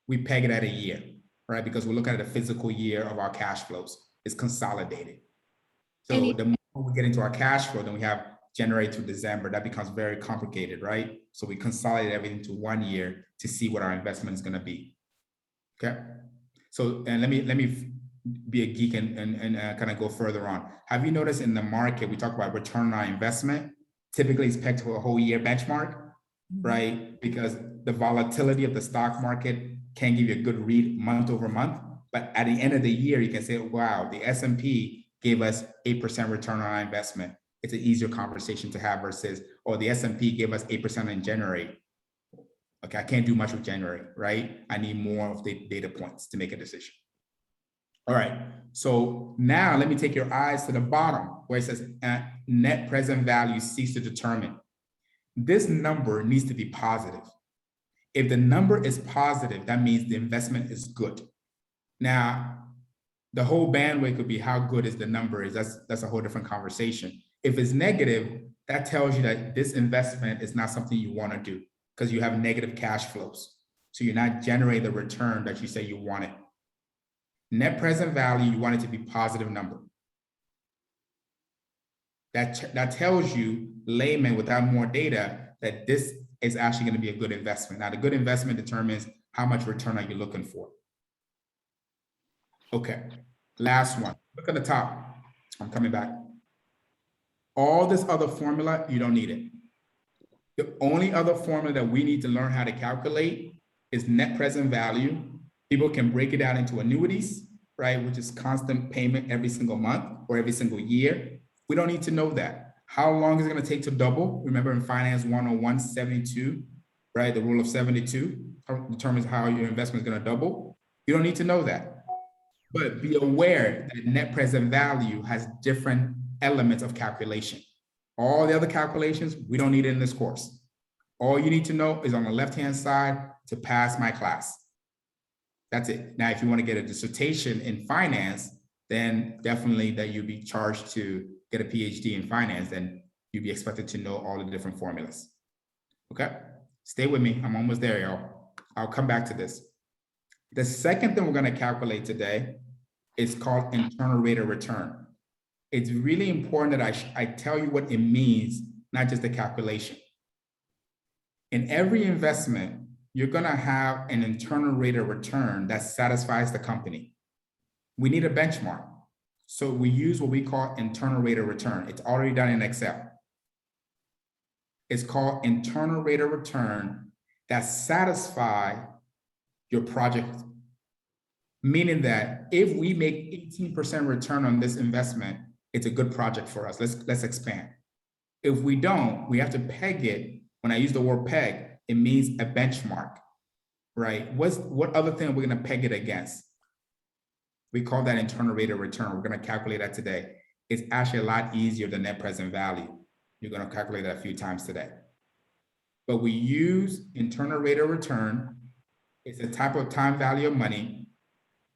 We peg it at a year, right? Because we're looking at a physical year of our cash flows. It's consolidated. So the more we get into our cash flow, then we have January to December. That becomes very complicated, right? So we consolidate everything to 1 year to see what our investment is going to be. Okay. So, and let me be a geek and kind of go further on. Have you noticed in the market, we talk about return on investment, typically it's pegged to a whole year benchmark, right? Because the volatility of the stock market can give you a good read month over month, but at the end of the year, you can say, wow, the S&P gave us 8% return on our investment. It's an easier conversation to have versus, or the S&P gave us 8% in January. Okay, I can't do much with January, right? I need more of the data points to make a decision. All right, so now let me take your eyes to the bottom where it says net present value cease to determine. This number needs to be positive. If the number is positive, that means the investment is good. Now, the whole bandwidth could be how good is the number is. That's a whole different conversation. If it's negative, that tells you that this investment is not something you want to do because you have negative cash flows. So you're not generating the return that you say you wanted. Net present value, you want it to be positive number. That tells you, layman without more data, that this is actually going to be a good investment. Now, the good investment determines how much return are you looking for. Okay, last one. Look at the top. I'm coming back. All this other formula, you don't need it. The only other formula that we need to learn how to calculate is net present value. People can break it down into annuities, right? Which is constant payment every single month or every single year. We don't need to know that. How long is it going to take to double? Remember in Finance 101, 72, right? The rule of 72 determines how your investment is going to double. You don't need to know that. But be aware that net present value has different elements of calculation. All the other calculations, we don't need it in this course. All you need to know is on the left-hand side to pass my class. That's it. Now, if you want to get a dissertation in finance, then definitely that you'll be charged to get a PhD in finance, then you'll be expected to know all the different formulas. Okay, stay with me. I'm almost there, y'all. I'll come back to this. The second thing we're going to calculate today is called internal rate of return. It's really important that I tell you what it means, not just the calculation. In every investment, you're going to have an internal rate of return that satisfies the company. We need a benchmark. So we use what we call internal rate of return. It's already done in Excel. It's called internal rate of return that satisfies your project. Meaning that if we make 18% return on this investment, it's a good project for us. Let's expand. If we don't, we have to peg it. When I use the word peg, it means a benchmark, right? What other thing are we going to peg it against? We call that internal rate of return. We're going to calculate that today. It's actually a lot easier than net present value. You're going to calculate that a few times today. But we use internal rate of return. It's a type of time value of money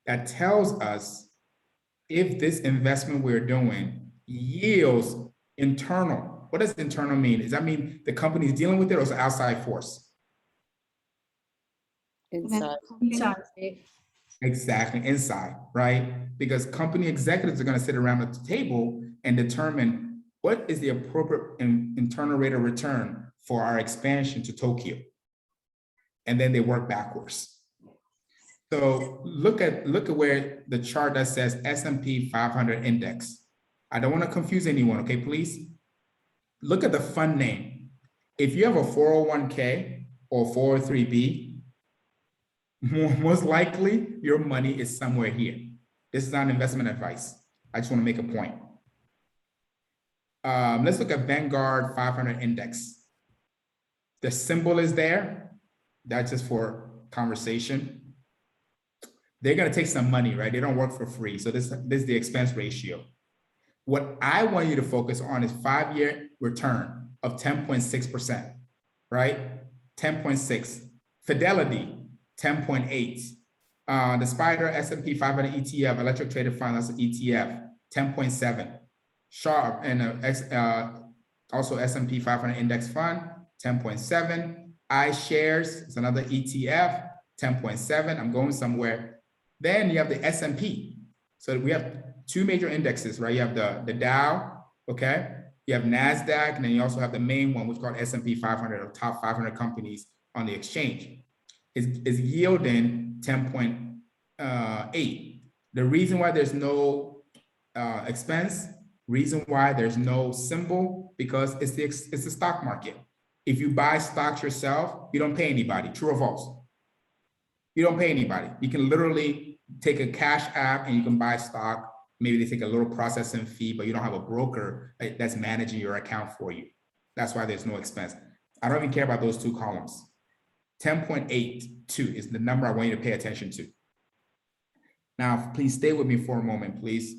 that tells us if this investment we're doing yields internal. What does internal mean? Does that mean the company is dealing with it or it's an outside force? Inside. Exactly, inside, right? Because company executives are going to sit around at the table and determine what is the appropriate internal rate of return for our expansion to Tokyo? And then they work backwards. So look at where the chart that says S&P 500 index. I don't want to confuse anyone, okay, please? Look at the fund name. If you have a 401k or 403b, most likely your money is somewhere here. This is not investment advice. I just want to make a point. Let's look at Vanguard 500 index. The symbol is there. That's just for conversation. They're going to take some money, right? They don't work for free. So this is the expense ratio. What I want you to focus on is 5-year return of 10.6%, right? 10.6. Fidelity, 10.8. The Spider S&P 500 ETF, electric traded fund, that's an ETF, 10.7. Sharp and also S&P 500 index fund, 10.7. iShares is another ETF, 10.7. I'm going somewhere. Then you have the S&P. So we have two major indexes, right? You have the Dow, okay? You have NASDAQ, and then you also have the main one, which is called S&P 500, or top 500 companies on the exchange. Is yielding 10.8. The reason why there's no expense, reason why there's no symbol, because it's the stock market. If you buy stocks yourself, you don't pay anybody. True or false? You don't pay anybody. You can literally take a cash app and you can buy stock. Maybe they take a little processing fee, but you don't have a broker that's managing your account for you. That's why there's no expense. I don't even care about those two columns. 10.82 is the number I want you to pay attention to. Now, please stay with me for a moment, please.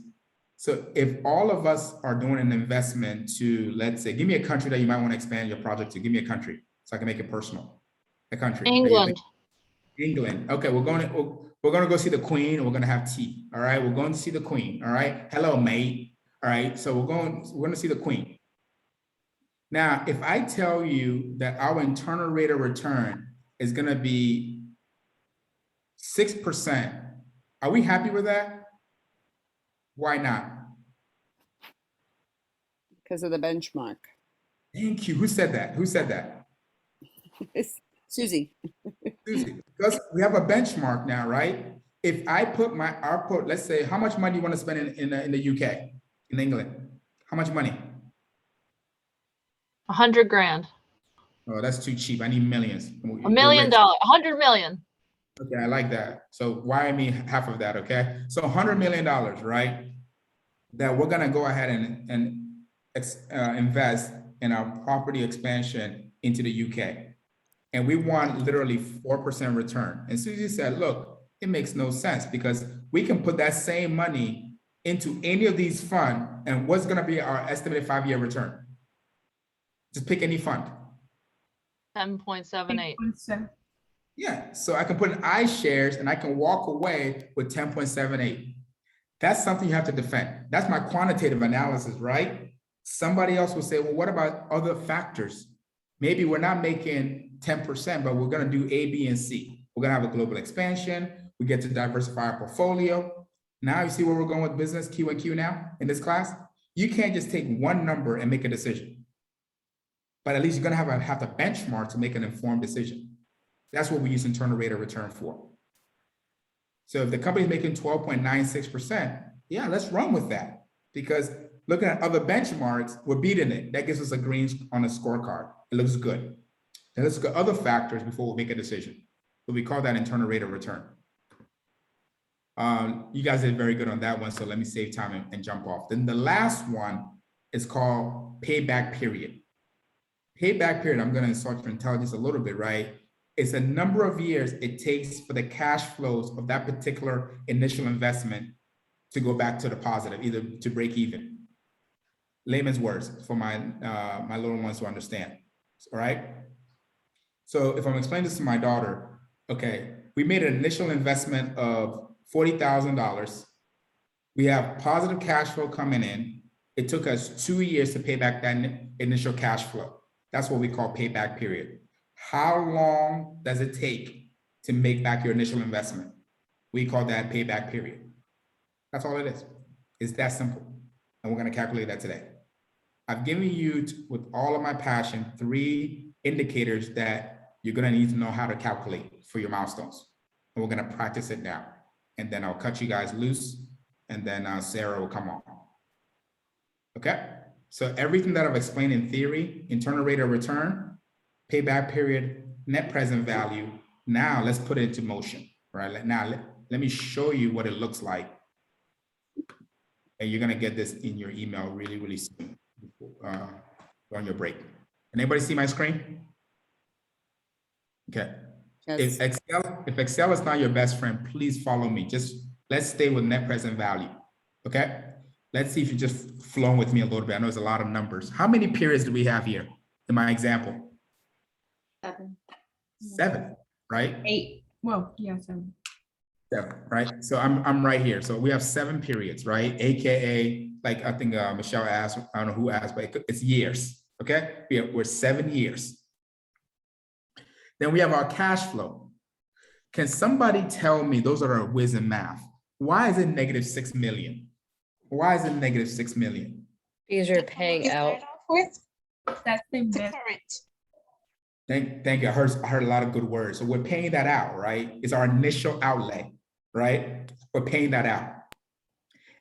So if all of us are doing an investment to, let's say, give me a country that you might want to expand your project to. Give me a country so I can make it personal. A country. England. England. Okay, we're going to go see the Queen, and we're going to have tea. All right, we're going to see the Queen. All right, hello, mate. All right, so we're going to see the Queen. Now, if I tell you that our internal rate of return is going to be 6%, are we happy with that? Why not? Because of the benchmark. Thank you. Who said that? Who said that? Susie. Susie, because we have a benchmark now, right? If I put let's say, how much money you want to spend in the UK, in England? How much money? 100 grand. Oh, that's too cheap. I need millions. $1 million. 100 million. Okay, I like that. So wire me half of that, okay? So $100 million, right? That we're gonna go ahead and invest in our property expansion into the UK. And we want literally 4% return. And Susie said, look, it makes no sense because we can put that same money into any of these funds, and what's gonna be our estimated 5-year return? Just pick any fund. 10.78. Yeah, so I can put in iShares and I can walk away with 10.78. That's something you have to defend. That's my quantitative analysis, right? Somebody else will say, well, what about other factors? Maybe we're not making 10%, but we're gonna do A, B, and C. We're gonna have a global expansion. We get to diversify our portfolio. Now you see where we're going with business Q and Q now in this class? You can't just take one number and make a decision. But at least you're gonna have the benchmark to make an informed decision. That's what we use internal rate of return for. So if the company's making 12.96%, yeah, let's run with that. Because looking at other benchmarks, we're beating it. That gives us a green on the scorecard. It looks good. Then let's look at other factors before we make a decision. So we call that internal rate of return. You guys did very good on that one, so let me save time and jump off. Then the last one is called payback period. Payback period, I'm gonna insult your intelligence a little bit, right? It's a number of years it takes for the cash flows of that particular initial investment to go back to the positive, either to break even. Layman's words for my little ones to understand, all right? So if I'm explaining this to my daughter, okay, we made an initial investment of $40,000. We have positive cash flow coming in. It took us 2 years to pay back that initial cash flow. That's what we call payback period. How long does it take to make back your initial investment? We call that payback period. That's all it is. It's that simple. And we're going to calculate that today. I've given you, with all of my passion, 3 indicators that you're gonna need to know how to calculate for your milestones. And we're gonna practice it now. And then I'll cut you guys loose, and then Sarah will come on. Okay? So everything that I've explained in theory, internal rate of return, payback period, net present value, now let's put it into motion, right? Now, let me show you what it looks like. And you're gonna get this in your email really, really soon on your break. Can anybody see my screen? Okay. Yes. If Excel is not your best friend, please follow me. Just let's stay with net present value. Okay. Let's see if you're just flowing with me a little bit. I know there's a lot of numbers. How many periods do we have here in my example? 7, right? 8. Well, yeah, 7. 7, right? So I'm right here. So we have 7 periods, right? AKA, like I think Michelle asked, I don't know who asked, but it's years, okay? We're 7 years. Then we have our cash flow. Can somebody tell me, those are our whiz in math, why is it negative 6 million? Why is it negative 6 million? Because you're paying out. That's the best. Thank you. I heard a lot of good words. So we're paying that out, right? It's our initial outlay, right? We're paying that out.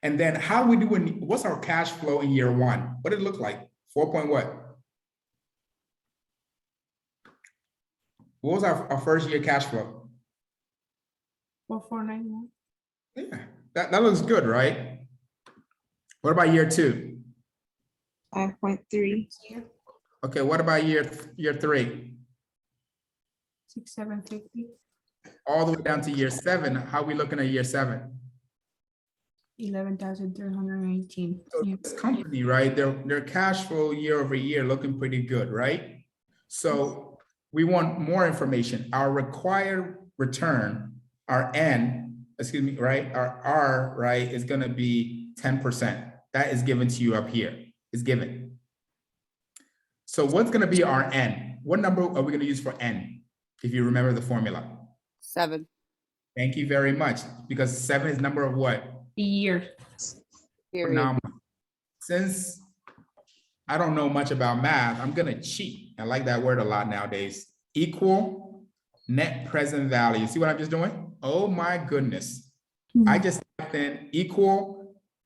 And then how we doing? What's our cash flow in year 1? What did it look like? 4 point what? What was our first year cash flow? 4491. Yeah, that looks good, right? What about year 2? 5.3. Okay, what about year 3? 6750. All the way down to year 7. How are we looking at year 7? 11,318. So this company, right? Their cash flow year over year looking pretty good, right? So we want more information. Our required return, our N, excuse me, right? Our R, right, is going to be 10%. That is given to you up here. Is given. So what's going to be our N? What number are we going to use for N? If you remember the formula. 7. Thank you very much. Because 7 is number of what? Year. Period. Phenomenal. Since I don't know much about math, I'm going to cheat. I like that word a lot nowadays. Equal net present value. See what I'm just doing? Oh my goodness. I just typed in equal.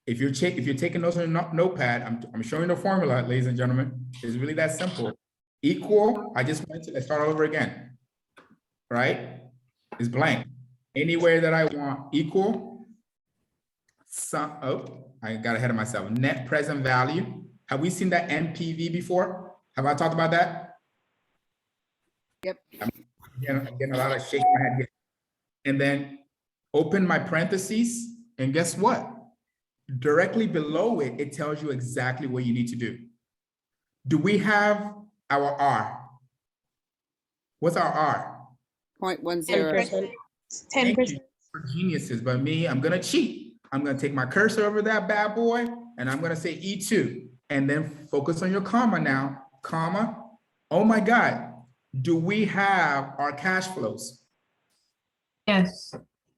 If you're taking notes on your notepad, I'm showing the formula, ladies and gentlemen. It's really that simple. Equal, let's start all over again, right? It's blank. Anywhere that I want, equal, I got ahead of myself. Net present value. Have we seen that NPV before? Have I talked about that? Yep. I'm getting a lot of shaking my head. And then open my parentheses, and guess what? Directly below it, it tells you exactly what you need to do. Do we have our R? What's our R? 0.10. 10%. 10%. For geniuses, but me, I'm gonna cheat. I'm gonna take my cursor over that bad boy, and I'm gonna say E2, and then focus on your comma now, comma. Oh my God, do we have our cash flows? Yes.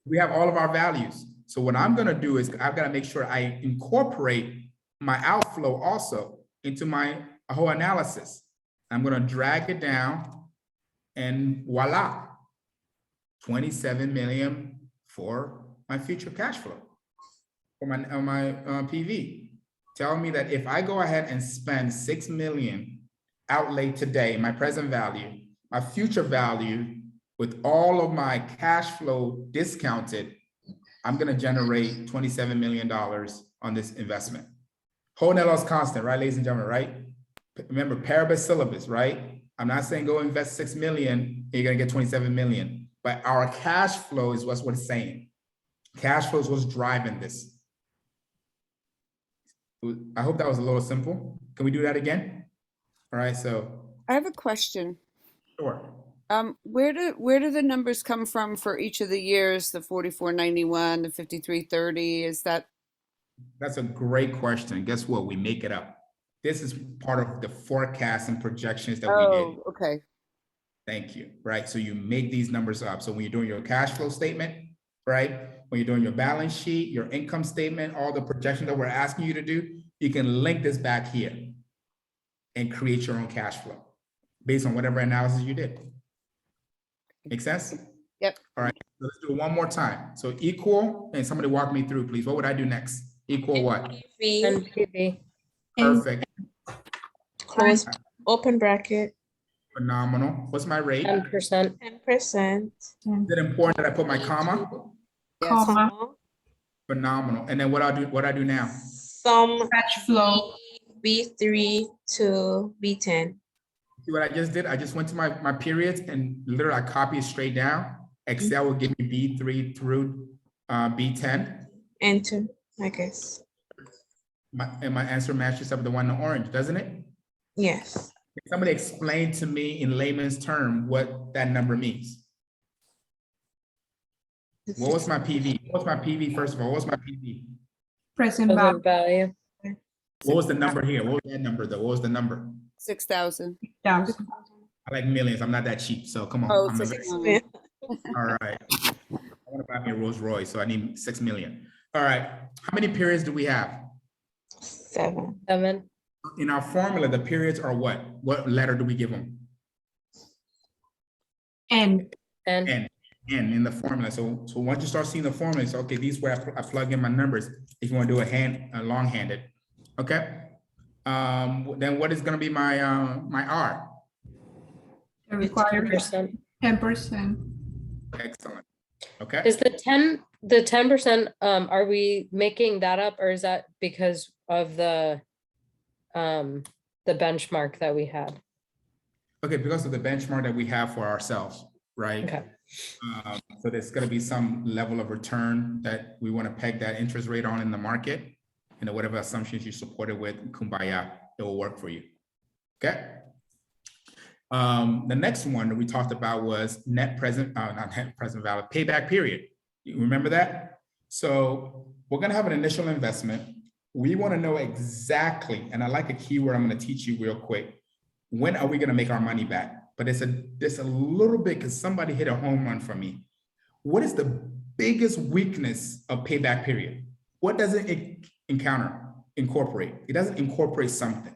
We have all of our values. So what I'm gonna do is I've gotta make sure I incorporate my outflow also into my whole analysis. I'm gonna drag it down, and voila, 27 million for my future cash flow, for my PV. Tell me that if I go ahead and spend 6 million outlay today, my present value, my future value, with all of my cash flow discounted, I'm gonna generate $27 million on this investment. Whole net loss constant, right, ladies and gentlemen, right? Remember, paribus syllabus, right? I'm not saying go invest 6 million, and you're gonna get 27 million, but our cash flow is what it's saying. Cash flow is what's driving this. I hope that was a little simple. Can we do that again? All right, so. I have a question. Sure. Where do the numbers come from for each of the years? The 4491, the 5330. Is that? That's a great question. Guess what? We make it up. This is part of the forecasts and projections that we did. Okay. Thank you. Right. So you make these numbers up. So when you're doing your cash flow statement, right? When you're doing your balance sheet, your income statement, all the projections that we're asking you to do, you can link this back here. and create your own cash flow based on whatever analysis you did. Make sense? Yep. All right, so let's do it one more time. So equal, and somebody walk me through, please. What would I do next? Equal what? NPV. Perfect. Close, open bracket, Phenomenal. What's my rate? 10%. 10%. Is it important that I put my comma? Yes. Comma, Phenomenal. And then what I do now? Sum cash flow. B3 to B10. See what I just did? I just went to my periods and literally I copy it straight down. Excel will give me B3 through B10. Enter, I guess. And my answer matches up with the one in orange, doesn't it? Yes. Can somebody explain to me in layman's term what that number means? What was my PV? What was my PV first of all? What was my PV? Present value. Present value. What was the number here? What was that number though? What was the number? 6,000. 6,000. I like millions. I'm not that cheap. So come on. Oh, I'm a 6 very- million. all right. I want to buy me a Rolls Royce, so I need 6 million. All right. How many periods do we have? 7. 7. In our formula, the periods are what? What letter do we give them? And And N. N in the formula. So once you start seeing the formula, it's okay. These where I plug in my numbers. If you want to do a long-handed, okay. Then what is going to be my my R? the required 10%. 10%. Excellent. Okay. Is the 10%, are we making that up, or is that because of the benchmark that we had? Okay, because of the benchmark that we have for ourselves, right? Okay. So there's going to be some level of return that we want to peg that interest rate on in the market, and whatever assumptions you support it with, kumbaya, it will work for you. Okay. The next one that we talked about was not net present value, payback period. You remember that? So we're going to have an initial investment. We want to know exactly, and I like a keyword I'm going to teach you real quick. When are we going to make our money back? But it's a little bit, because somebody hit a home run for me. What is the biggest weakness of payback period? What does it incorporate? It doesn't incorporate something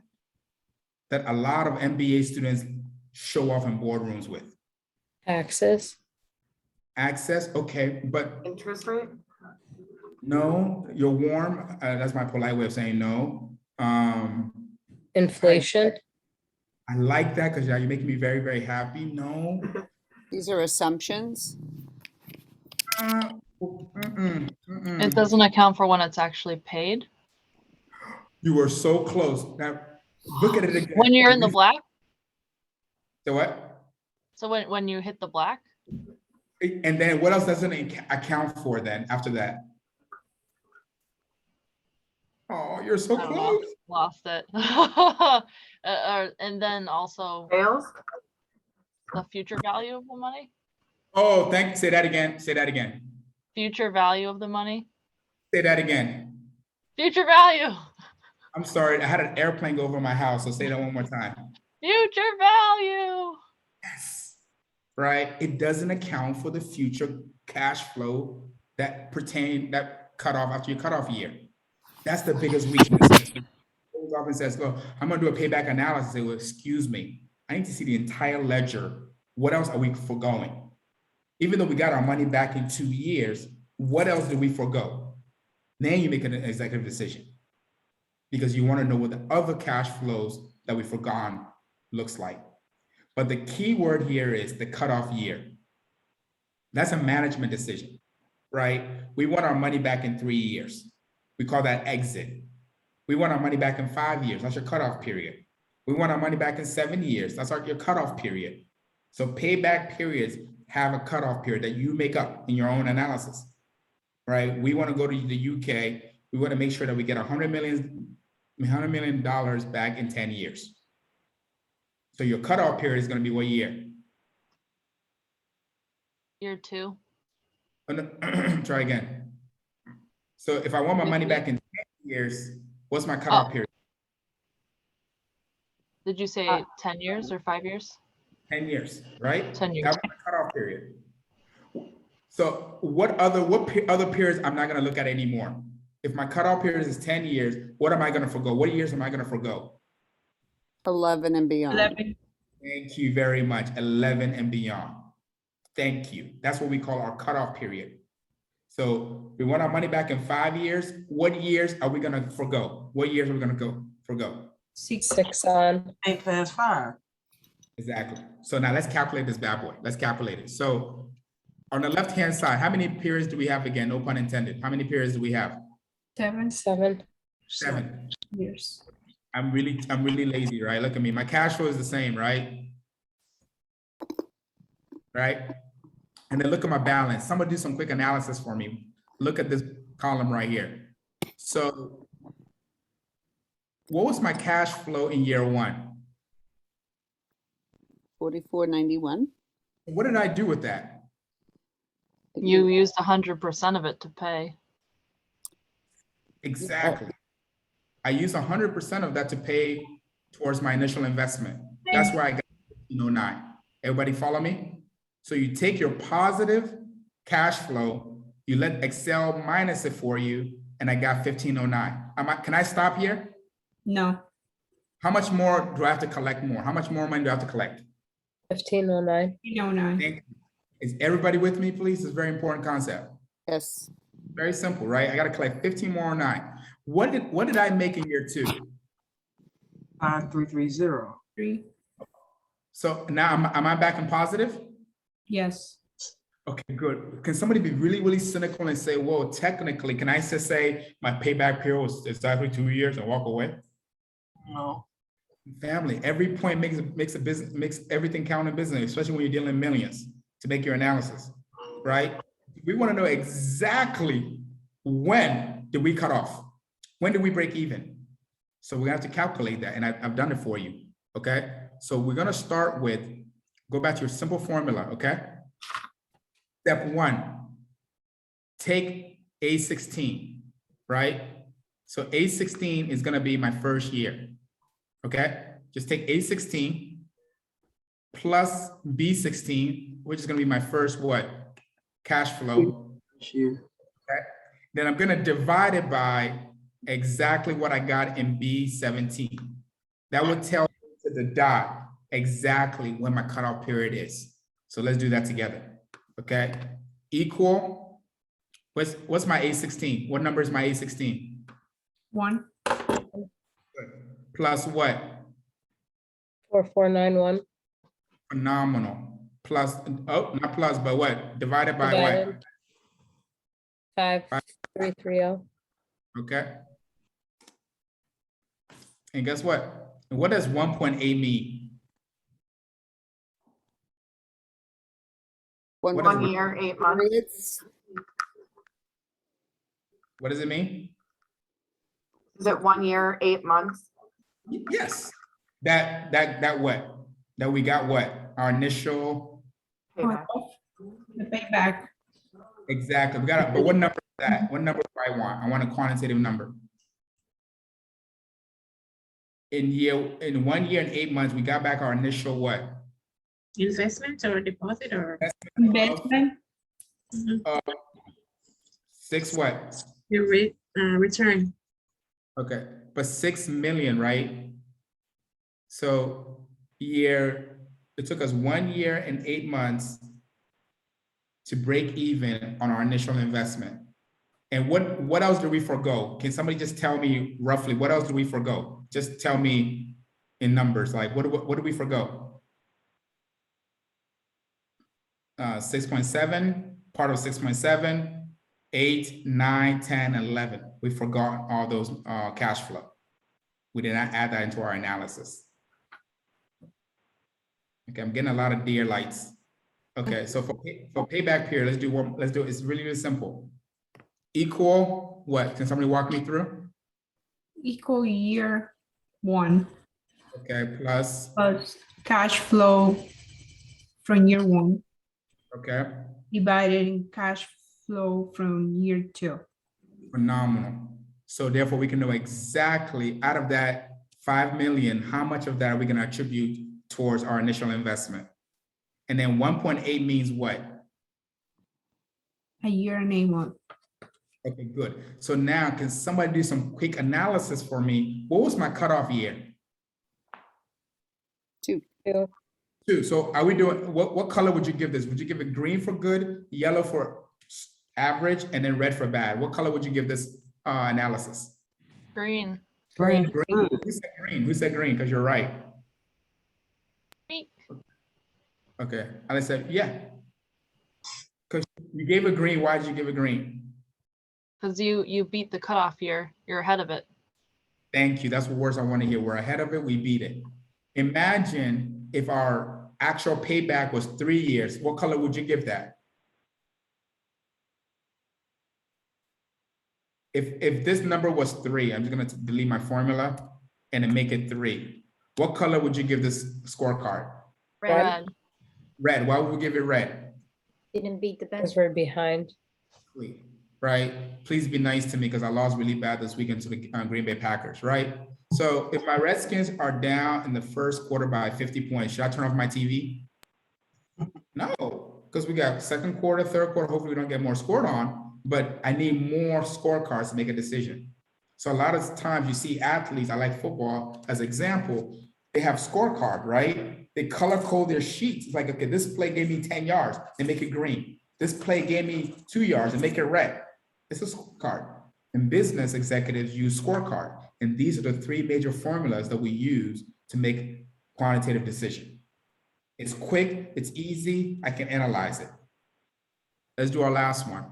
that a lot of MBA students show off in boardrooms with. Access. Access, okay, but Interest rate? no, you're warm. That's my polite way of saying no. Inflation. I like that because you're making me very, very happy. No. These are assumptions. It doesn't account for when it's actually paid. You were so close. Now, look at it again. When you're in the black. So what? So when you hit the black. And then what else doesn't it account for then after that? Oh, you're so I don't know, close. lost it. And then also Sales? the future value of the money. Oh, say that again. Say that again. Future value of the money. Say that again. Future value. I'm sorry. I had an airplane go over my house. So say that one more time. Future value. Yes. Right. It doesn't account for the future cash flow that cut off after your cutoff year. That's the biggest weakness. Often says, "Well, I'm going to do a payback analysis." Say, "Well, excuse me. I need to see the entire ledger. What else are we foregoing? Even though we got our money back in 2 years, what else did we forego?" Then you make an executive decision because you want to know what the other cash flows that we've forgone looks like. But the key word here is the cutoff year. That's a management decision, right? We want our money back in 3 years. We call that exit. We want our money back in 5 years. That's your cutoff period. We want our money back in 7 years. That's your cutoff period. So payback periods have a cutoff period that you make up in your own analysis, right? We want to go to the UK. We want to make sure that we get $100 million back in 10 years. So your cutoff period is going to be what year? Year 2. Oh, no, try again. So if I want my money back in 10 years, what's my cutoff period? Did you say 10 years or 5 years? 10 years, right? 10 years. That's my cutoff period. So what other periods I'm not going to look at anymore? If my cutoff period is 10 years, what am I going to forgo? What years am I going to forgo? 11 and beyond. 11. Thank you very much. 11 and beyond. Thank you. That's what we call our cutoff period. So we want our money back in 5 years. What years are we gonna forgo? What years are we gonna forgo? 6. 6 on. 8 past 5. Exactly. So now let's calculate this bad boy. Let's calculate it. So on the left-hand side, how many periods do we have again? No pun intended. How many periods do we have? 7 7. 7. years. I'm really lazy, right? Look at me. My cash flow is the same, right? Right? And then look at my balance. Someone do some quick analysis for me. Look at this column right here. So what was my cash flow in year 1? 44.91. What did I do with that? You used 100% of it to pay. Exactly. I used 100% of that to pay towards my initial investment. That's where I got 1509. Everybody follow me? So you take your positive cash flow, you let Excel minus it for you, and I got 1509. Can I stop here? No. How much more do I have to collect more? How much more money do I have to collect? 1509. 9. Thank you. Is everybody with me, please? It's a very important concept. Yes. Very simple, right? I got to collect 15 more 9. What did I make in year 2? 5330. 3. So now am I back in positive? Yes. Okay, good. Can somebody be really, really cynical and say, well, technically, can I just say my payback period was exactly 2 years and walk away? No. Family, every point makes everything count in business, especially when you're dealing in millions to make your analysis, right? We want to know exactly when did we cut off? When did we break even? So we're gonna have to calculate that, and I've done it for you, okay? So we're gonna start with, go back to your simple formula, okay? Step 1, take A16, right? So A16 is gonna be my first year, okay? Just take A16 plus B16, which is gonna be my first what? Cash flow. Sure. Okay? Then I'm gonna divide it by exactly what I got in B17. That would tell me to the dot exactly when my cutoff period is. So let's do that together, okay? Equal, what's my A16? What number is my A16? 1. Plus what? 4491. Phenomenal. Plus, oh, not plus, but what? Divided by what? Divided. 5330. Okay. And guess what? What does 1.8 mean? 1 year, 8 months. What does it mean? Is it 1 year, 8 months? Yes. That what? That we got what? Our initial. Payback. The payback. Exactly. We got it. But what number is that? What number do I want? I want a quantitative number. In 1 year and 8 months, we got back our initial what? Investment or deposit or? Investment. 6 what? Your return. Okay, but 6 million, right? So it took us 1 year and 8 months to break even on our initial investment. And what else did we forgo? Can somebody just tell me roughly, what else did we forgo? Just tell me in numbers, like what did we forgo? 6.7, part of 6.7, 8, 9, 10, 11. We forgot all those cash flow. We did not add that into our analysis. Okay, I'm getting a lot of deer lights. Okay, so for payback period, let's do it. It's really, really simple. Equal what? Can somebody walk me through? Equal year 1. Okay, plus. Plus cash flow from year 1. Okay. Divided in cash flow from year 2. Phenomenal. So therefore, we can know exactly out of that 5 million, how much of that are we going to attribute towards our initial investment? And then 1.8 means what? A year and 8 months. Okay, good. So now can somebody do some quick analysis for me? What was my cutoff year? Two. 2. So are we doing, what color would you give this? Would you give it green for good, yellow for average, and then red for bad? What color would you give this analysis? Green. Green. Green. Who said green? Who said green? Because you're right. Me. Okay, Alice said, yeah. Because you gave it green, why did you give it green? Because you beat the cutoff year. You're ahead of it. Thank you, that's what words I want to hear. We're ahead of it, we beat it. Imagine if our actual payback was 3 years, what color would you give that? If this number was 3, I'm just gonna delete my formula and then make it 3. What color would you give this scorecard? Red. Red, why would we give it red? Didn't beat the Because bench. we're behind. Right? Please be nice to me because I lost really bad this weekend to the Green Bay Packers, right? So if my Redskins are down in the first quarter by 50 points, should I turn off my TV? No, because we got second quarter, third quarter, hopefully we don't get more scored on, but I need more scorecards to make a decision. So a lot of times you see athletes, I like football as example, they have scorecard, right? They color code their sheets. It's like, okay, this play gave me 10 yards, they make it green. This play gave me 2 yards and make it red. It's a scorecard. And business executives use scorecard. And these are the 3 major formulas that we use to make quantitative decision. It's quick, it's easy, I can analyze it. Let's do our last one.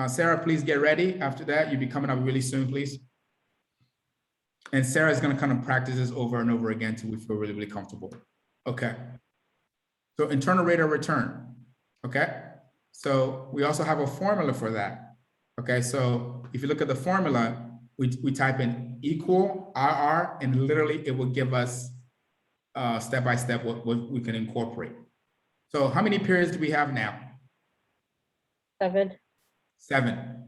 Sarah, please get ready. After that, you'll be coming up really soon, please. And Sarah's gonna kind of practice this over and over again till we feel really, really comfortable. Okay. So internal rate of return, okay? So we also have a formula for that, okay? So if you look at the formula, we type in equal RR and literally it will give us step-by-step what we can incorporate. So how many periods do we have now? 7. 7.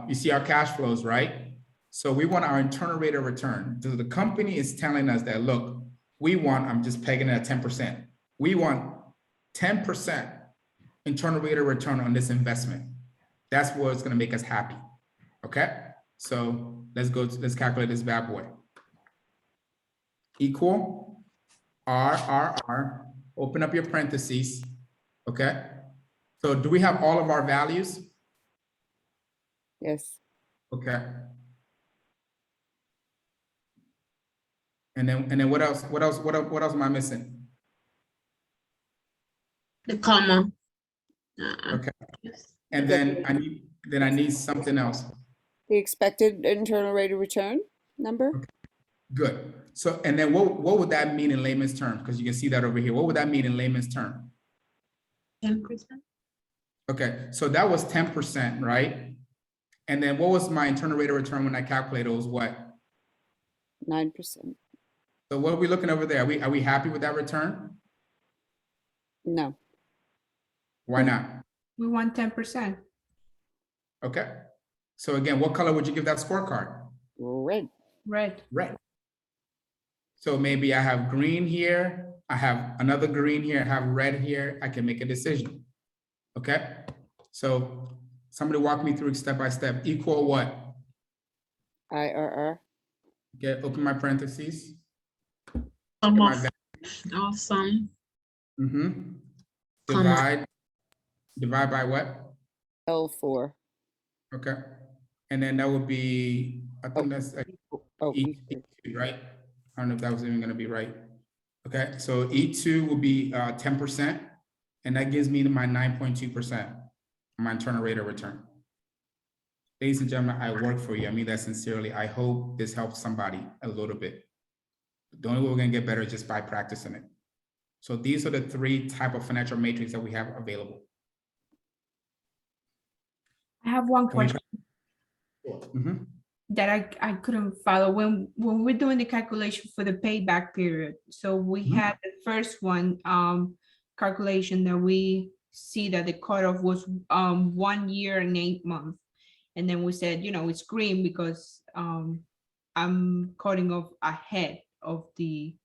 You see our cash flows, right? So we want our internal rate of return. So the company is telling us that, look, we want, I'm just pegging it at 10%. We want 10% internal rate of return on this investment. That's what's gonna make us happy, okay? So let's calculate this bad boy. Equal RRR, open up your parentheses, okay? So do we have all of our values? Yes. Okay. And then what else? What else am I missing? The comma. Okay. Yes. And then I need something else. The expected internal rate of return number? Okay. Good. So, and then what would that mean in layman's terms? Because you can see that over here. What would that mean in layman's terms? 10%. Okay, so that was 10%, right? And then what was my internal rate of return when I calculated it was what? 9%. So what are we looking over there? Are we happy with that return? No. Why not? We want 10%. Okay. So again, what color would you give that scorecard? Red. Red. Red. So maybe I have green here, I have another green here, I have red here, I can make a decision. Okay? So somebody walk me through step by step. Equal what? IRR. Okay, open my parentheses. Sum of awesome. Mm-hmm. Comma. Divide by what? L4. Okay. And then that would be, I think that's Oh, E2, right? I don't know if that was even gonna be right. Okay, so E2 will be 10%, and that gives me my 9.2%, my internal rate of return. Ladies and gentlemen, I work for you. I mean that sincerely. I hope this helps somebody a little bit. The only way we're gonna get better is just by practicing it. So these are the 3 type of financial matrix that we have available. I have one question Mhm. that I couldn't follow when we're doing the calculation for the payback period. So we Mhm. had the first one calculation that we see that the cutoff was 1 year and 8 months. And then we said, it's green because I'm cutting off ahead of the,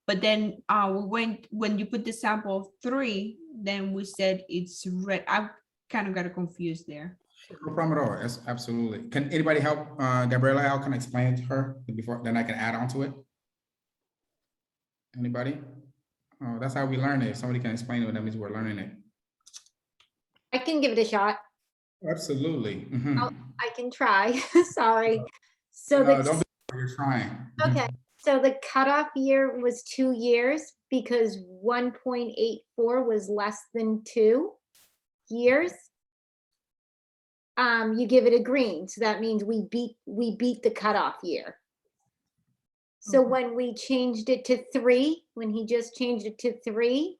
but then when you put the sample of 3, then we said it's red. I kind of got confused there. No problem at all. Yes, absolutely. Can anybody help Gabriela out? Can I explain it to her before, then I can add on to it? Anybody? Oh, that's how we learn it. If somebody can explain it, that means we're learning it. I can give it a shot. Absolutely. Mhm. I can try. Sorry. So No, don't be you're trying. Mhm. okay. So the cutoff year was 2 years because 1.84 was less than 2 years. You give it a green, so that means we beat the cutoff year. So when we changed it to 3, when he just changed it to 3,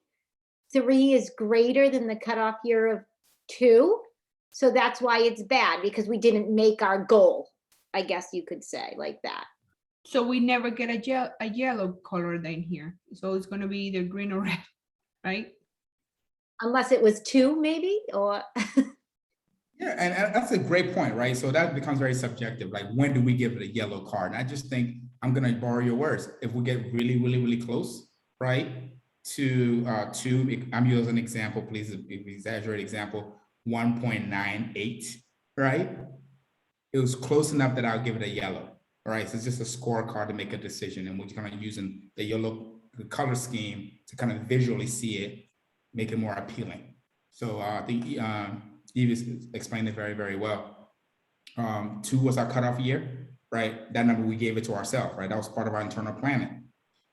3 is greater than the cutoff year of 2. So that's why it's bad, because we didn't make our goal, I guess you could say, like that. So we never get a yellow color then here. So it's gonna be either green or red, right? Unless it was 2, maybe, or Yeah, and that's a great point, right? So that becomes very subjective. Like, when do we give it a yellow card? And I just think, I'm gonna borrow your words. If we get really, really, really close, right, to 2, I'm using an example, please, exaggerate example, 1.98, right? It was close enough that I'll give it a yellow. All right, so it's just a scorecard to make a decision, and we're kind of using the yellow, the color scheme to kind of visually see it, make it more appealing. So I think Eve explained it very, very well. 2 was our cutoff year, right? That number we gave it to ourselves, right? That was part of our internal planning.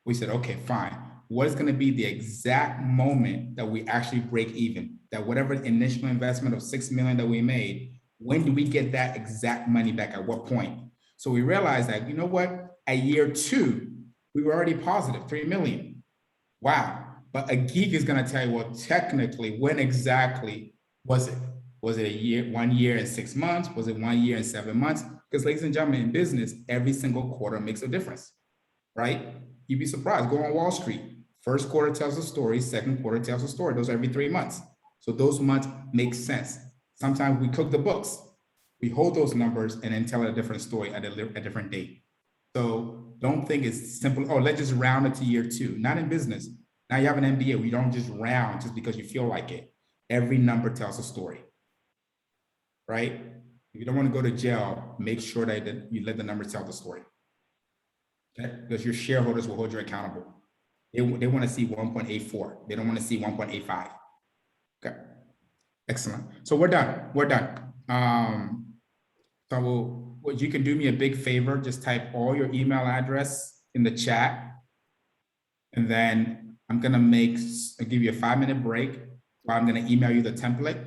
We said, okay, fine. What is going to be the exact moment that we actually break even? That whatever initial investment of $6 million that we made, when do we get that exact money back? At what point? So we realized that, you know what? At year 2, we were already positive, 3 million. Wow. But a geek is going to tell you, well, technically, when exactly was it? Was it a year, 1 year and 6 months? Was it 1 year and 7 months? Because, ladies and gentlemen, in business, every single quarter makes a difference, right? You'd be surprised. Go on Wall Street. First quarter tells a story. Second quarter tells a story. Those are every 3 months. So those months make sense. Sometimes we cook the books. We hold those numbers and then tell a different story at a different date. So don't think it's simple. Oh, let's just round it to year 2. Not in business. Now you have an MBA. We don't just round just because you feel like it. Every number tells a story, right? If you don't want to go to jail, make sure that you let the numbers tell the story. Okay? Because your shareholders will hold you accountable. They want to see 1.84. They don't want to see 1.85. Okay. Excellent. So we're done. We're done. So what you can do me a big favor, just type all your email address in the chat. And then I'm gonna give you a 5-minute break while I'm gonna email you the template.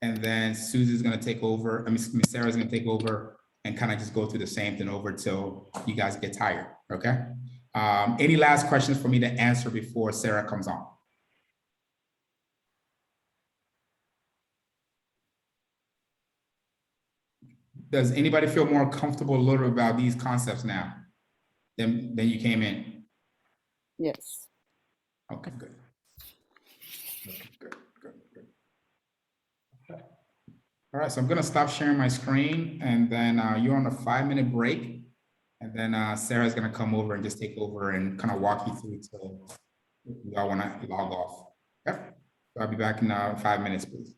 And then Susie's gonna take over, Miss Sarah's gonna take over and kind of just go through the same thing over till you guys get tired, okay? Any last questions for me to answer before Sarah comes on? Does anybody feel more comfortable a little bit about these concepts now than you came in? Yes. Okay, good. Okay, good. Okay. All right, so I'm gonna stop sharing my screen, and then you're on a 5-minute break, and then Sarah's gonna come over and just take over and kind of walk you through till you all wanna log off. Okay, so I'll be back in 5 minutes, please.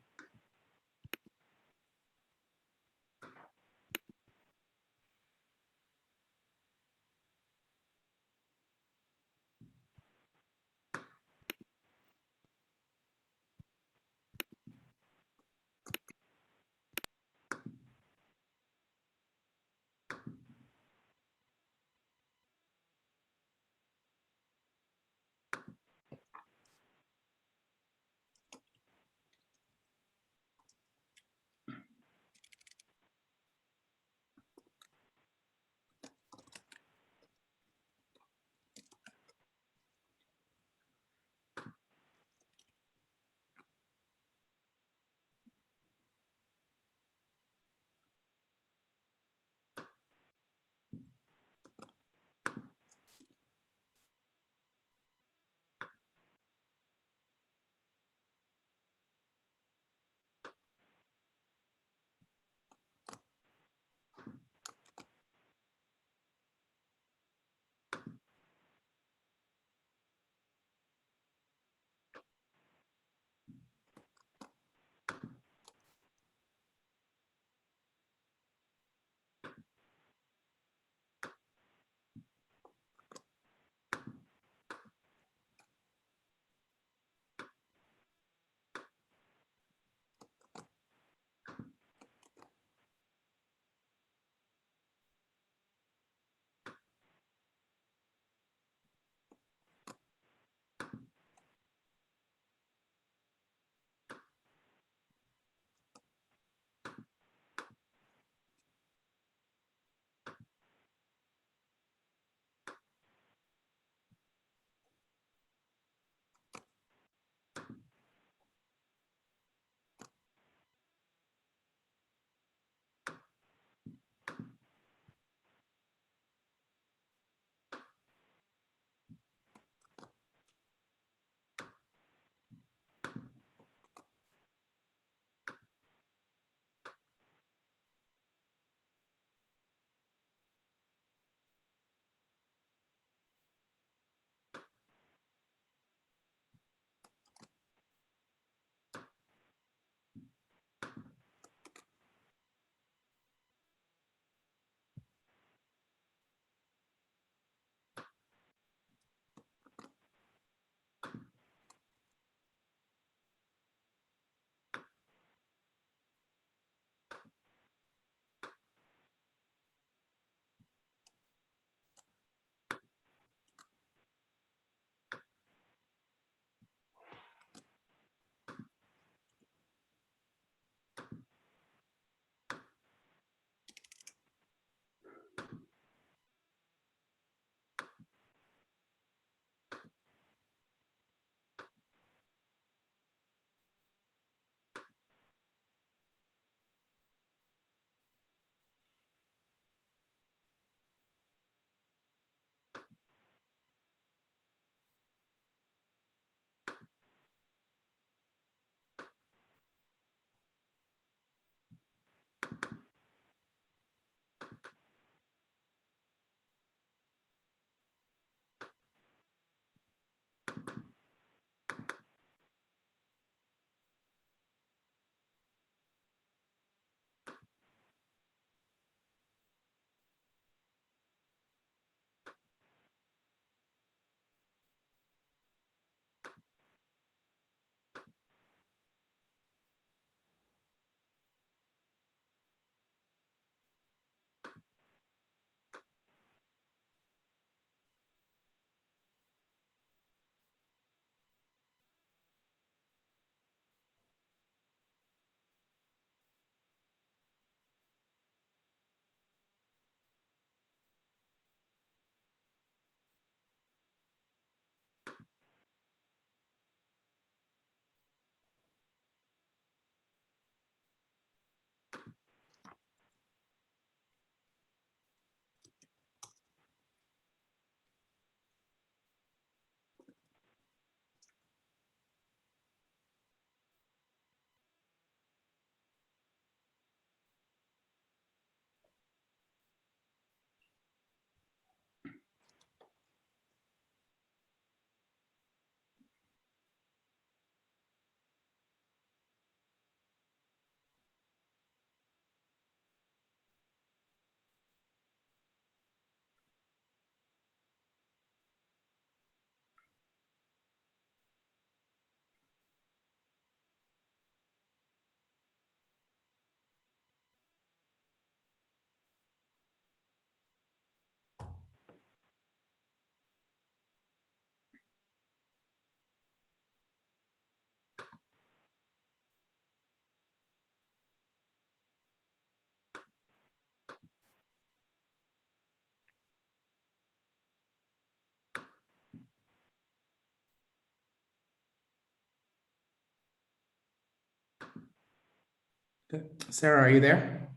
Sarah, are you there?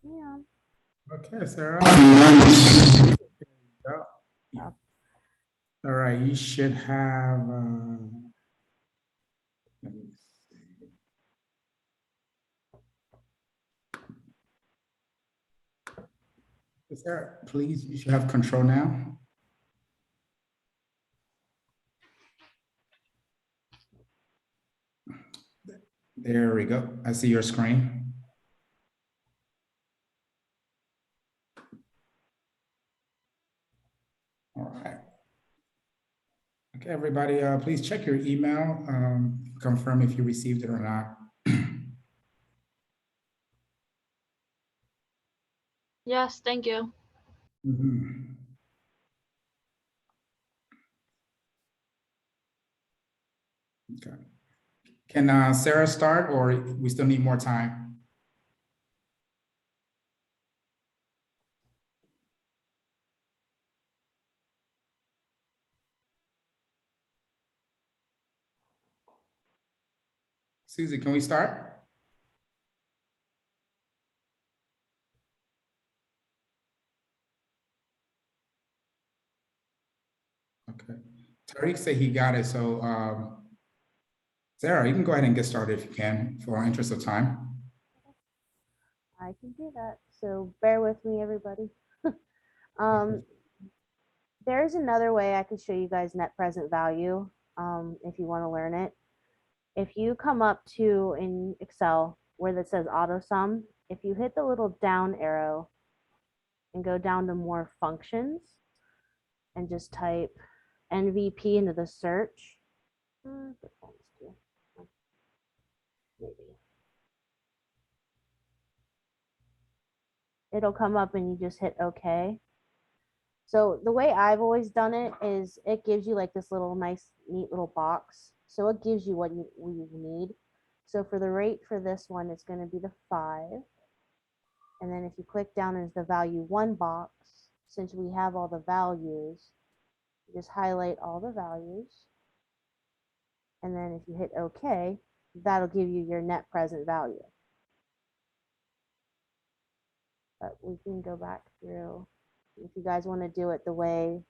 Yeah. Okay, Sarah. There you go. Yeah. All right, you should have. Let me see. Sarah, please, you should have control now. There we go. I see your screen. All right. Okay, everybody, please check your email, confirm if you received it or not. Yes, thank you. Mhm. Okay. Can Sarah start, or we still need more time? Susie, can we start? Okay. Tariq said he got it, so Sarah, you can go ahead and get started if you can, for interest of time. I can do that. So bear with me, everybody. um, there's another way I could show you guys net present value if you want to learn it. If you come up to in Excel where that says auto sum, if you hit the little down arrow and go down to more functions and just type NVP into the search. Maybe. It'll come up and you just hit OK. So the way I've always done it is it gives you like this little nice, neat little box. So it gives you what you need. So for the rate for this one, it's going to be the 5. And then if you click down, there's the value 1 box. Since we have all the values, you just highlight all the values. And then if you hit OK, that'll give you your net present value. But we can go back through. If you guys want to do it the way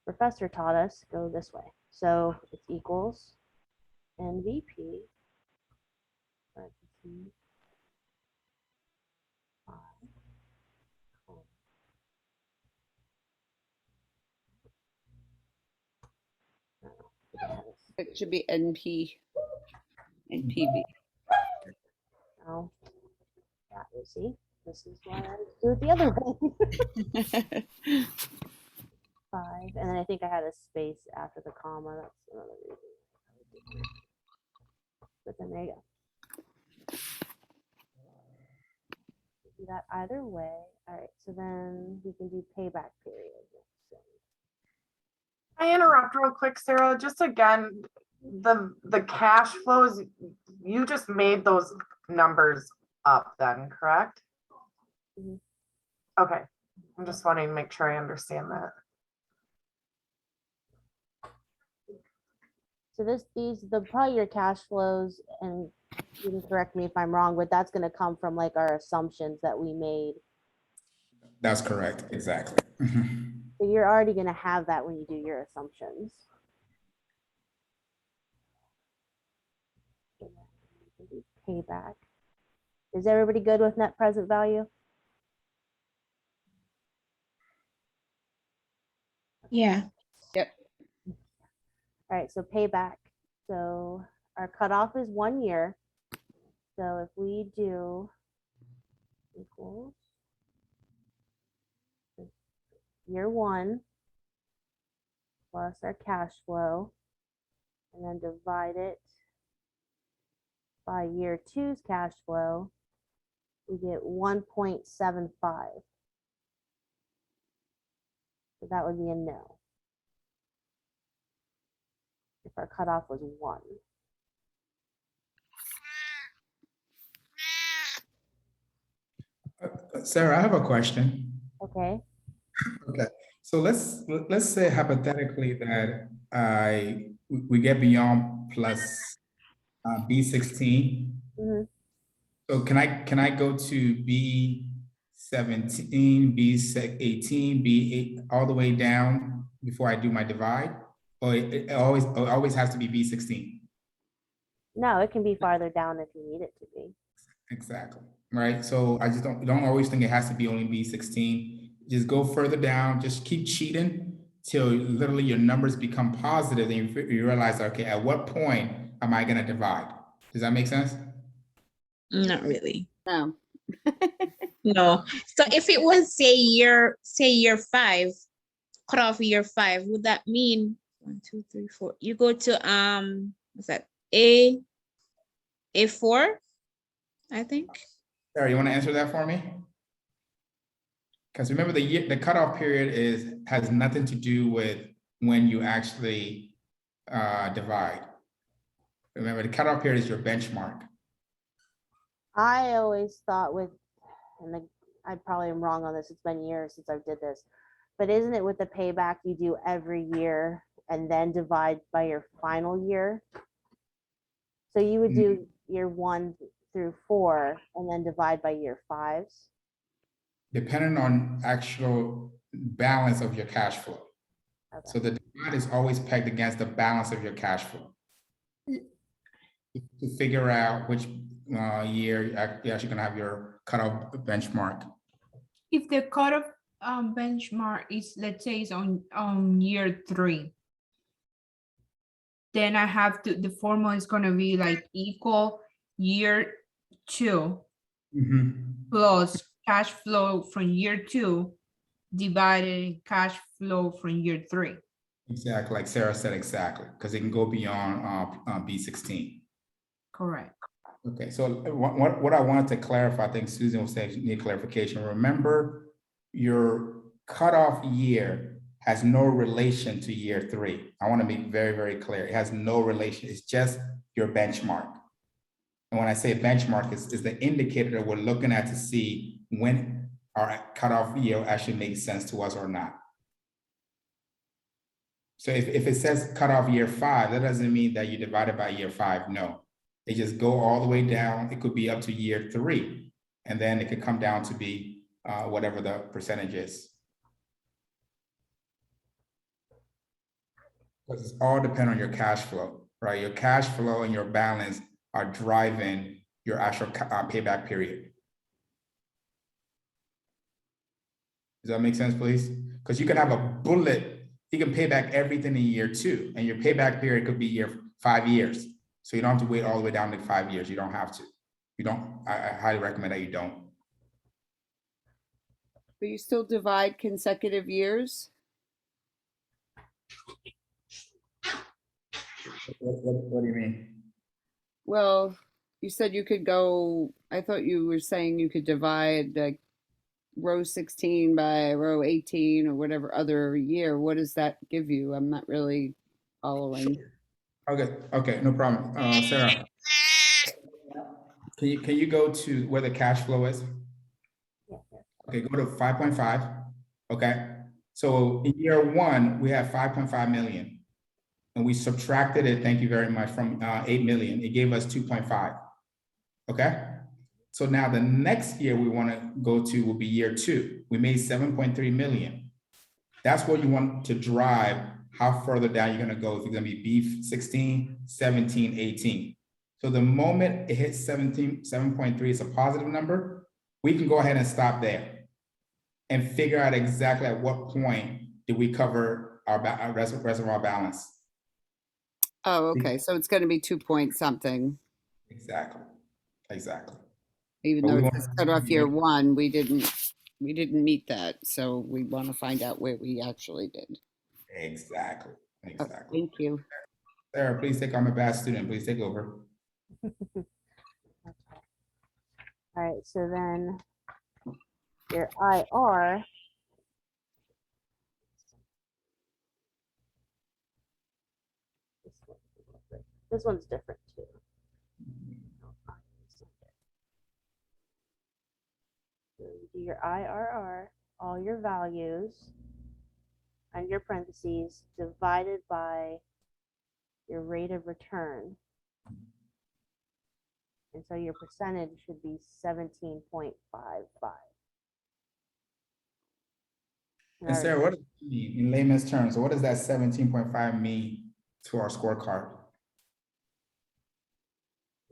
Professor taught us, go this way. So it's equals NVP. It should be NP and PV. Oh, yeah, you see, this is why I do it the other way. 5, and then I think I had a space after the comma. That's another reason. But then there you go. Do that either way. All right, so then we can do payback period. I interrupt real quick, Sarah, just again, the cash flows, you just made those numbers up then, correct? Mhm. Okay, I'm just wanting to make sure I understand that. So probably your cash flows, and you can correct me if I'm wrong, but that's going to come from like our assumptions that we made. That's correct, exactly. So you're already going to have that when you do your assumptions. Payback. Is everybody good with net present value? Yeah. Yep. All right, so payback. So our cutoff is 1 year. So if we do equals year 1 plus our cash flow, and then divide it by year 2's cash flow, we get 1.75. So that would be a no. If our cutoff was 1. Sarah, I have a question. Okay. Okay, so let's say hypothetically that we get beyond plus B16. Mhm. So can I go to B17, B18, B8, all the way down before I do my divide? Or it always has to be B16? No, it can be farther down if you need it to be. Exactly, right? So I just don't always think it has to be only B16. Just go further down, just keep cheating till literally your numbers become positive and you realize, okay, at what point am I gonna divide? Does that make sense? Not really. No. No. So if it was say year 5, cut off year 5, would that mean 1, 2, 3, 4? You go to what's that? A4, I think. Sarah, you want to answer that for me? Because remember the cutoff period has nothing to do with when you actually divide. Remember, the cutoff period is your benchmark. I always thought with, and I probably am wrong on this, it's been years since I did this, but isn't it with the payback you do every year and then divide by your final year? So you would do year 1 through 4 and then divide by year 5s? Depending on actual balance of your cash flow. Okay. So the divide is always pegged against the balance of your cash flow. To figure out which year you're actually gonna have your cutoff benchmark. If the cutoff benchmark is, let's say, is on year 3, then I have to, the formula is gonna be like equal year 2 plus cash flow from year 2 divided in cash flow from year 3. Exactly, like Sarah said, exactly, because it can go beyond B16. Correct. Okay, so what I wanted to clarify, I think Susan was saying need clarification. Remember, your cutoff year has no relation to year 3. I want to be very, very clear. It has no relation. It's just your benchmark. And when I say benchmark, is the indicator that we're looking at to see when our cutoff year actually makes sense to us or not. So if it says cutoff year 5, that doesn't mean that you divide it by year 5. No, they just go all the way down. It could be up to year 3, and then it could come down to be whatever the percentage is. Because it's all depend on your cash flow, right? Your cash flow and your balance are driving your actual payback period. Does that make sense, please? Because you can have a bullet, you can pay back everything in year 2, and your payback period could be 5 years. So you don't have to wait all the way down to 5 years. You don't have to. You don't. I highly recommend that you don't. But you still divide consecutive years? What do you mean? Well, you said you could go, I thought you were saying you could divide like row 16 by row 18 or whatever other year. What does that give you? I'm not really following. Okay, no problem. Sarah, can you go to where the cash flow is? Okay, go to 5.5. Okay, so in year 1, we have 5.5 million. And we subtracted it, thank you very much, from 8 million. It gave us 2.5. Okay, so now the next year we want to go to will be year 2. We made 7.3 million. That's what you want to drive how further down you're going to go. If you're going to be B16, 17, 18. So the moment it hits 7.3, it's a positive number, we can go ahead and stop there and figure out exactly at what point did we cover our reservoir balance. Oh, okay. So it's going to be 2 point something. Exactly. Even though it says cut off year 1, we didn't meet that. So we want to find out where we actually did. Exactly. Oh, thank you. Sarah, please take, I'm a bad student. Please take over. Okay. All right, so then your IR, this one's different too. So you do your IRR, all your values, and your parentheses divided by your rate of return. And so your percentage should be 17.55. And Sarah, what does that mean in layman's terms? So what does that 17.5 mean to our scorecard?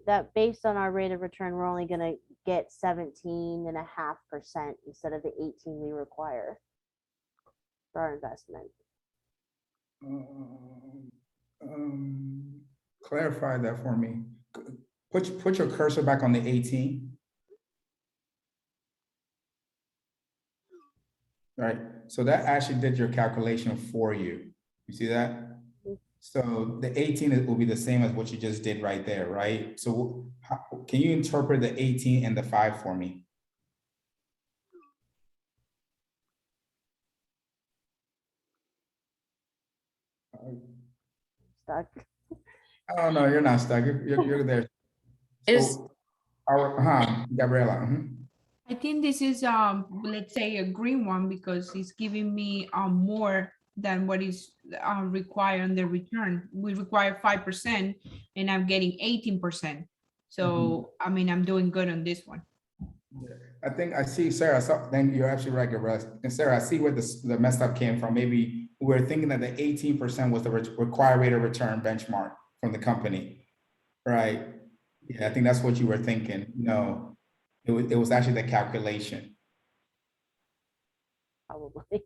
That based on our rate of return, we're only going to get 17.5% instead of the 18 we require for our investment. Clarify that for me. Put your cursor back on the 18. Right, so that actually did your calculation for you. You see that? So the 18 will be the same as what you just did right there, right? So can you interpret the 18 and the 5 for me? Stuck. Oh, no, you're not stuck. You're there. So Gabriela. I think this is let's say a green one because it's giving me more than what is required on the return. We require 5% and I'm getting 18%. So I mean, I'm doing good on this one. I think I see, Sarah. So then you're absolutely right, Gabriela. And Sarah, I see where the messed up came from. Maybe we were thinking that the 18% was the required rate of return benchmark from the company, right? Yeah, I think that's what you were thinking. No, it was actually the calculation. Probably.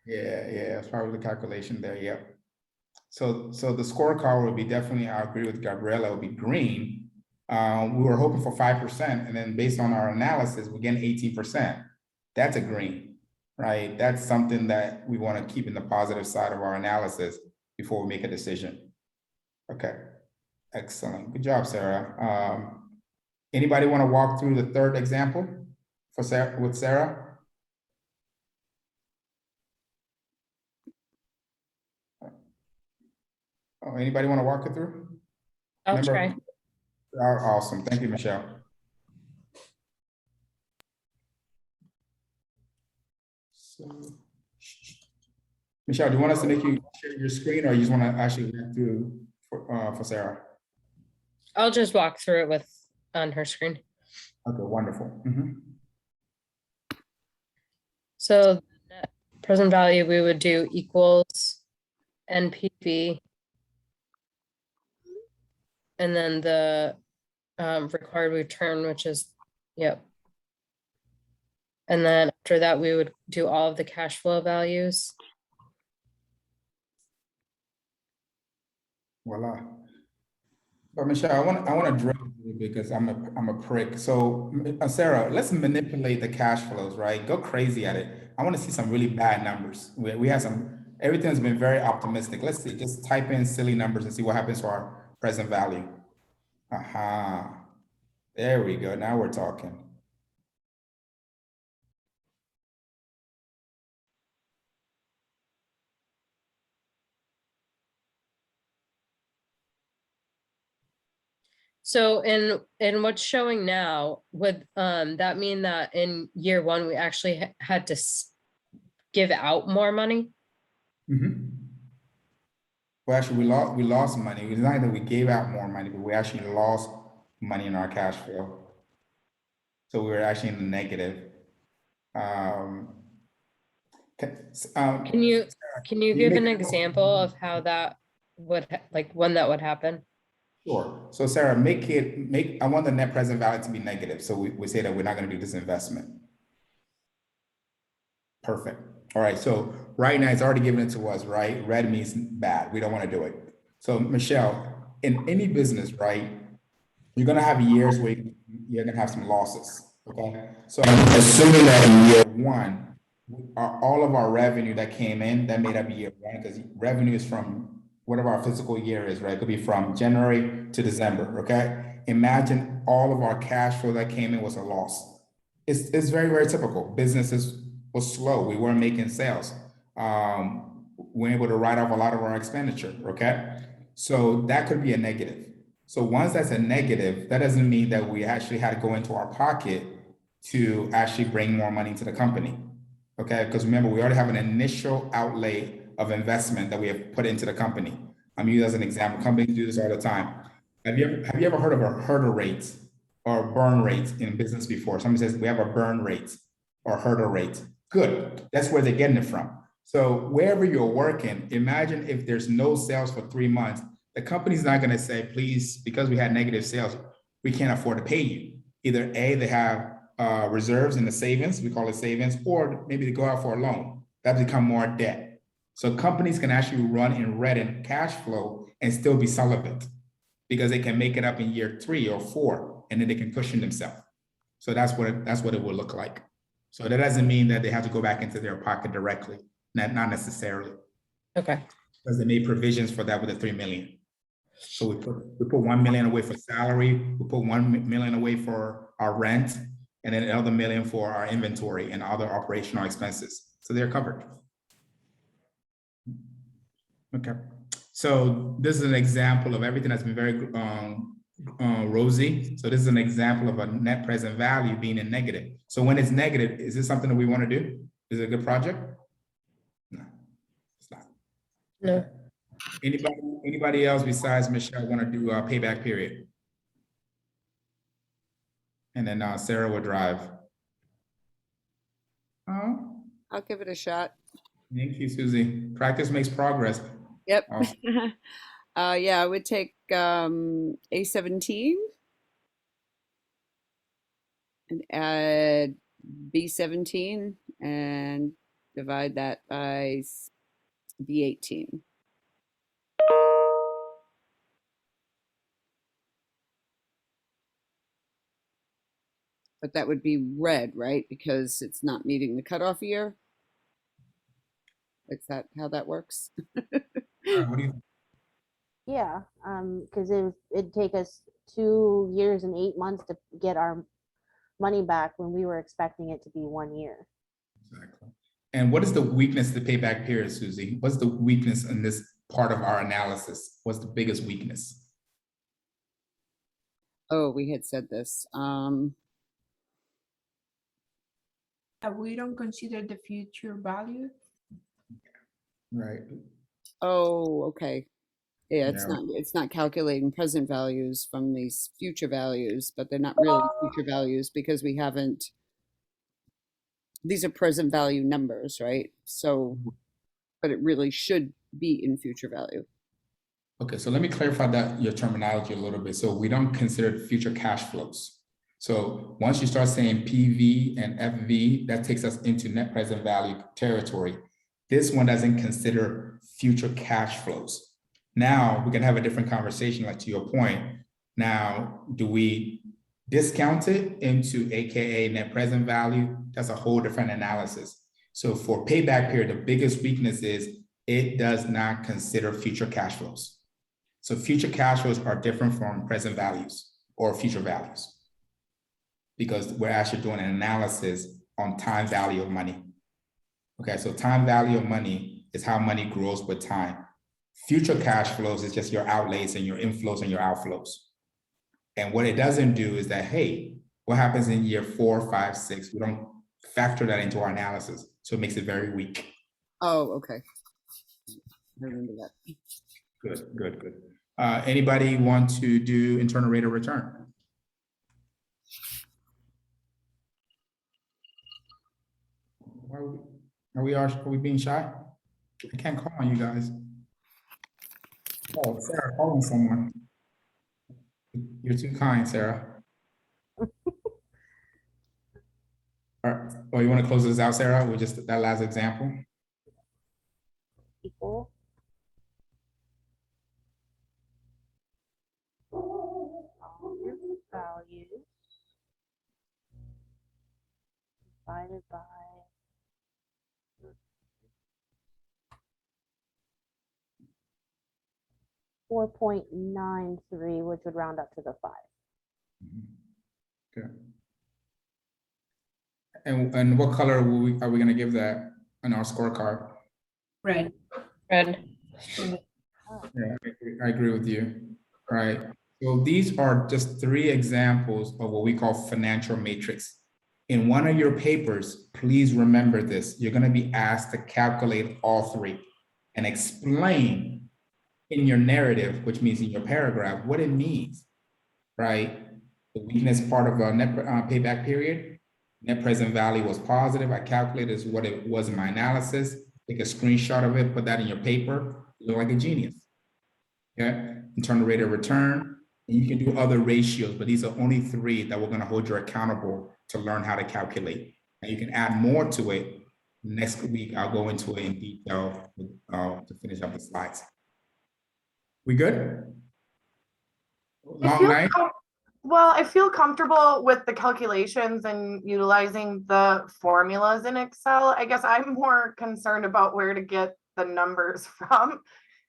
Yeah, it's probably the calculation there. Yeah. So the scorecard would be definitely, I agree with Gabriela, it would be green. We were hoping for 5%, and then based on our analysis, we're getting 18%. That's a green, right? That's something that we want to keep in the positive side of our analysis before we make a decision. Okay, excellent. Good job, Sarah. Anybody want to walk through the third example for Sarah, with Sarah? Oh, anybody want to walk it through? I'll try. Awesome. Thank you, Michelle. So, Michelle, do you want us to make you share your screen, or you just want to actually walk through for Sarah? I'll just walk through it on her screen. Okay, wonderful. So the net present value we would do equals NPV. And then the required return, which is, yep. And then after that, we would do all of the cash flow values. Voila. But Michelle, I want to drill a little bit because I'm a prick. So Sarah, let's manipulate the cash flows, right? Go crazy at it. I want to see some really bad numbers. We have everything's been very optimistic. Let's see, just type in silly numbers and see what happens to our present value. Aha. There we go. Now we're talking. So in what's showing now, would that mean that in year one, we actually had to give out more money? Well, actually, we lost money. It was not that we gave out more money, but we actually lost money in our cash flow. So we were actually in the negative. Can you give an example of how that would when that would happen? Sure. So Sarah, I want the net present value to be negative. So we say that we're not going to do this investment. Perfect. All right. So right now it's already given it to us, right? Red means bad. We don't want to do it. So Michelle, in any business, right, you're going to have years where you're going to have some losses. Okay. So I'm assuming that in year one, all of our revenue that came in, that made up year one, because revenue is from whatever our fiscal year is, right? It could be from January to December, okay? Imagine all of our cash flow that came in was a loss. It's very, very typical. Businesses was slow. We weren't making sales. We weren't able to write off a lot of our expenditure, okay? So that could be a negative. So once that's a negative, that doesn't mean that we actually had to go into our pocket to actually bring more money into the company, okay? Because remember, we already have an initial outlay of investment that we have put into the company. I'm using as an example. Companies do this all the time. Have you ever heard of a hurdle rate or burn rates in business before. Somebody says we have a burn rate or hurdle rate. Good, that's where they're getting it from. So wherever you're working, imagine if there's no sales for 3 months, the company's not gonna say, please, because we had negative sales, we can't afford to pay you. Either A, they have reserves in the savings, we call it savings, or maybe they go out for a loan. That become more debt. So companies can actually run in red in cash flow and still be solvent because they can make it up in year 3 or 4, and then they can cushion themselves. So that's what it will look like. So that doesn't mean that they have to go back into their pocket directly, not necessarily, Okay. because they made provisions for that with the 3 million. So we put 1 million away for salary, we put 1 million away for our rent, and then another million for our inventory and other operational expenses. So they're covered. Okay. So this is an example of everything that's been very rosy. So this is an example of a net present value being in negative. So when it's negative, is this something that we want to do? Is it a good project? No, it's not. No. Anybody else besides Michelle want to do a payback period? And then Sarah will drive. I'll give it a shot. Thank you, Susie. Practice makes progress. Yep. Awesome. Yeah, I would take A17 and add B17 and divide that by B18. But that would be red, right? Because it's not meeting the cutoff year. Is that how that works? What do you think? Yeah, because it'd take us 2 years and 8 months to get our money back when we were expecting it to be 1 year. Exactly. And what is the weakness to payback period, Susie? What's the weakness in this part of our analysis? What's the biggest weakness? Oh, we had said this. We don't consider the future value. Right. Oh, okay. Yeah, Yeah. it's not calculating present values from these future values, but they're not really future values because we haven't, these are present value numbers, right? So, but it really should be in future value. Okay, so let me clarify that your terminology a little bit. So we don't consider future cash flows. So once you start saying PV and FV, that takes us into net present value territory. This one doesn't consider future cash flows. Now we can have a different conversation, like to your point. Now, do we discount it into AKA net present value? That's a whole different analysis. So for payback period, the biggest weakness is it does not consider future cash flows. So future cash flows are different from present values or future values because we're actually doing an analysis on time value of money. Okay, so time value of money is how money grows with time. Future cash flows is just your outlays and your inflows and your outflows. And what it doesn't do is that, hey, what happens in year 4, 5, 6? We don't factor that into our analysis. So it makes it very weak. Oh, okay. I remember that. Good, good, good. Anybody want to do internal rate of return? Are we being shy? I can't call on you guys. Oh, Sarah, calling someone. You're too kind, Sarah. All right. Oh, you want to close this out, Sarah? With just that last example? Equal. Values divided by 4.93, which would round up to the 5. Okay. And what color are we going to give that on our scorecard? Red. Red. Yeah, I agree with you. All right. So these are just 3 examples of what we call financial matrix. In one of your papers, please remember this. You're going to be asked to calculate all 3 and explain in your narrative, which means in your paragraph, what it means, right? The weakness part of net payback period, net present value was positive. I calculated is what it was in my analysis. Take a screenshot of it, put that in your paper. You look like a genius. Okay, internal rate of return. And you can do other ratios, but these are only 3 that we're going to hold you accountable to learn how to calculate. And you can add more to it. Next week, I'll go into it in detail to finish up the slides. We good? Long night? Well, I feel comfortable with the calculations and utilizing the formulas in Excel. I guess I'm more concerned about where to get the numbers from.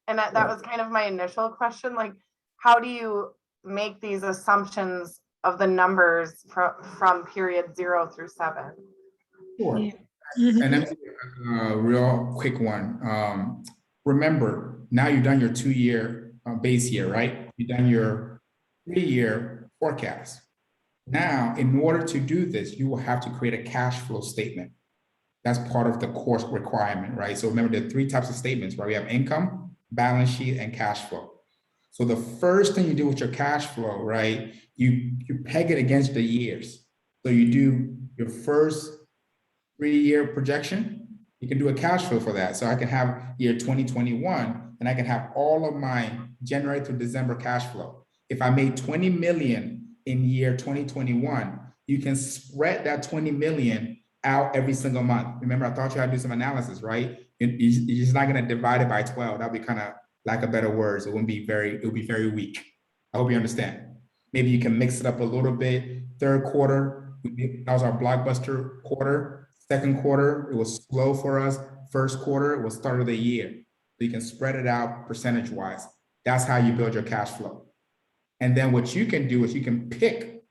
And that was kind of my initial question, like, how do you make these assumptions of the numbers from period 0 through 7? Sure. And then a real quick one. Remember, now you've done your 2-year base year, right? You've done your 3-year forecast. Now, in order to do this, you will have to create a cash flow statement. That's part of the course requirement, right? So remember, there are 3 types of statements, right? We have income, balance sheet, and cash flow. So the first thing you do with your cash flow, right? You peg it against the years. So you do your first 3-year projection. You can do a cash flow for that. So I can have year 2021, and I can have all of my January through December cash flow. If I made 20 million in year 2021, you can spread that 20 million out every single month. Remember, I thought you had to do some analysis, right? You're just not going to divide it by 12. That'd be kind of, lack of better words, it would be very weak. I hope you understand. Maybe you can mix it up a little bit. 3rd quarter, that was our blockbuster quarter. 2nd quarter, it was slow for us. 1st quarter, it was start of the year. So you can spread it out percentage-wise. That's how you build your cash flow. And then what you can do is you can pick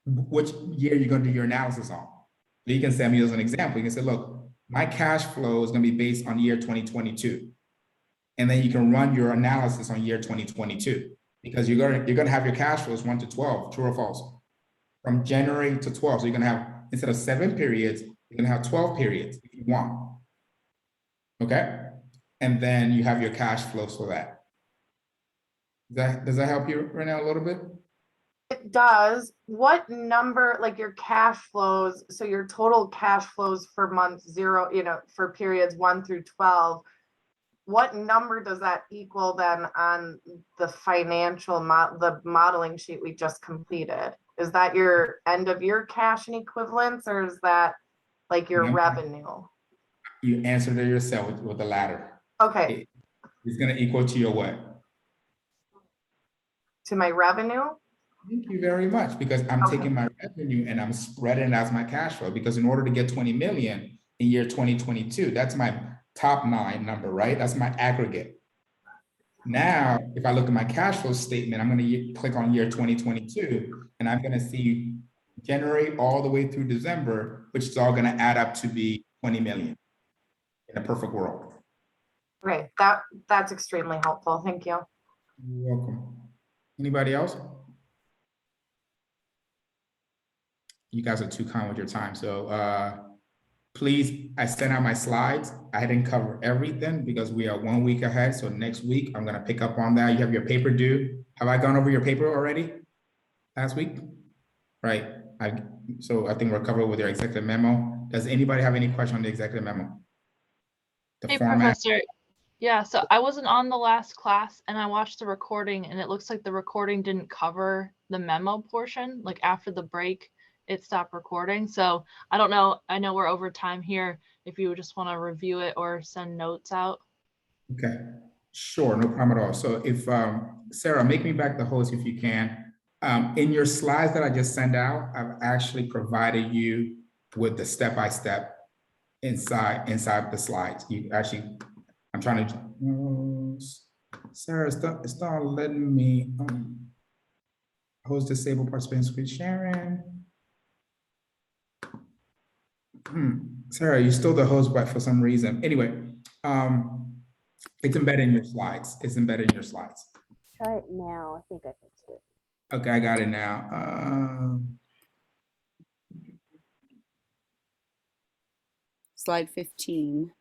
which year you're going to do your analysis on. So you can say, as an example, you can say, look, my cash flow is going to be based on year 2022. And then you can run your analysis on year 2022, because you're going to have your cash flows 1 to 12, true or false, from January to 12. So you're going to have, instead of 7 periods, you're going to have 12 periods if you want. Okay. And then you have your cash flows for that. Does that help you right now a little bit? It does. What number, like your cash flows, so your total cash flows for month 0, for periods 1 through 12, what number does that equal then on the financial the modeling sheet we just completed? Is that your end of year cash and equivalents, or is that like your revenue? You answered it yourself with the latter. Okay. It's going to equal to your what? To my revenue? Thank you very much, because I'm taking my revenue and I'm spreading it as my cash flow, because in order to get 20 million in year 2022, that's my top 9 number, right? That's my aggregate. Now, if I look at my cash flow statement, I'm going to click on year 2022, and I'm going to see January all the way through December, which is all going to add up to be 20 million in a perfect world. Great. That's extremely helpful. Thank you. You're welcome. Anybody else? You guys are too kind with your time. So please, I sent out my slides. I didn't cover everything because we are 1 week ahead. So next week, I'm going to pick up on that. You have your paper due. Have I gone over your paper already last week? Right. So I think we're covered with your executive memo. Does anybody have any question on the executive memo? Hey, Professor. Yeah, so I wasn't on the last class and I watched the recording, and it looks like the recording didn't cover the memo portion. Like after the break, it stopped recording. So I don't know. I know we're over time here. If you just want to review it or send notes out. Okay, sure, no problem at all. So if Sarah, make me back the host if you can. In your slides that I just sent out, I've actually provided you with the step-by-step inside the slides. You actually, I'm trying to, Sarah, it's not letting me host disabled participant screen sharing. Sarah, you're still the host, but for some reason. Anyway, it's embedded in your slides. It's embedded in your slides. Try it now. I think I fixed it. Okay, I got it now. Slide 15.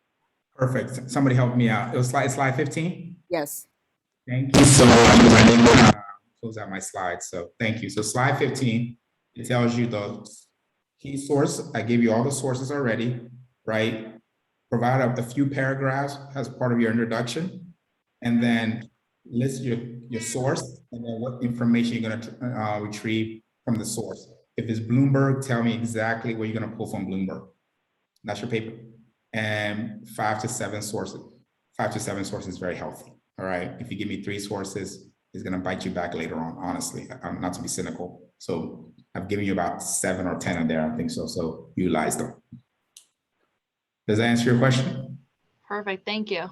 Perfect. Somebody help me out. It was slide 15? Yes. Thank you. So close out my slides. So thank you. So slide 15, it tells you the key source. I gave you all the sources already, right? Provide a few paragraphs as part of your introduction, and then list your source and then what information you're going to retrieve from the source. If it's Bloomberg, tell me exactly what you're going to pull from Bloomberg. That's your paper. And 5 to 7 sources. 5 to 7 sources is very healthy. All right. If you give me 3 sources, it's going to bite you back later on, honestly. I'm not to be cynical. So I've given you about 7 or 10 in there, I think so. So utilize them. Does that answer your question? Perfect. Thank you.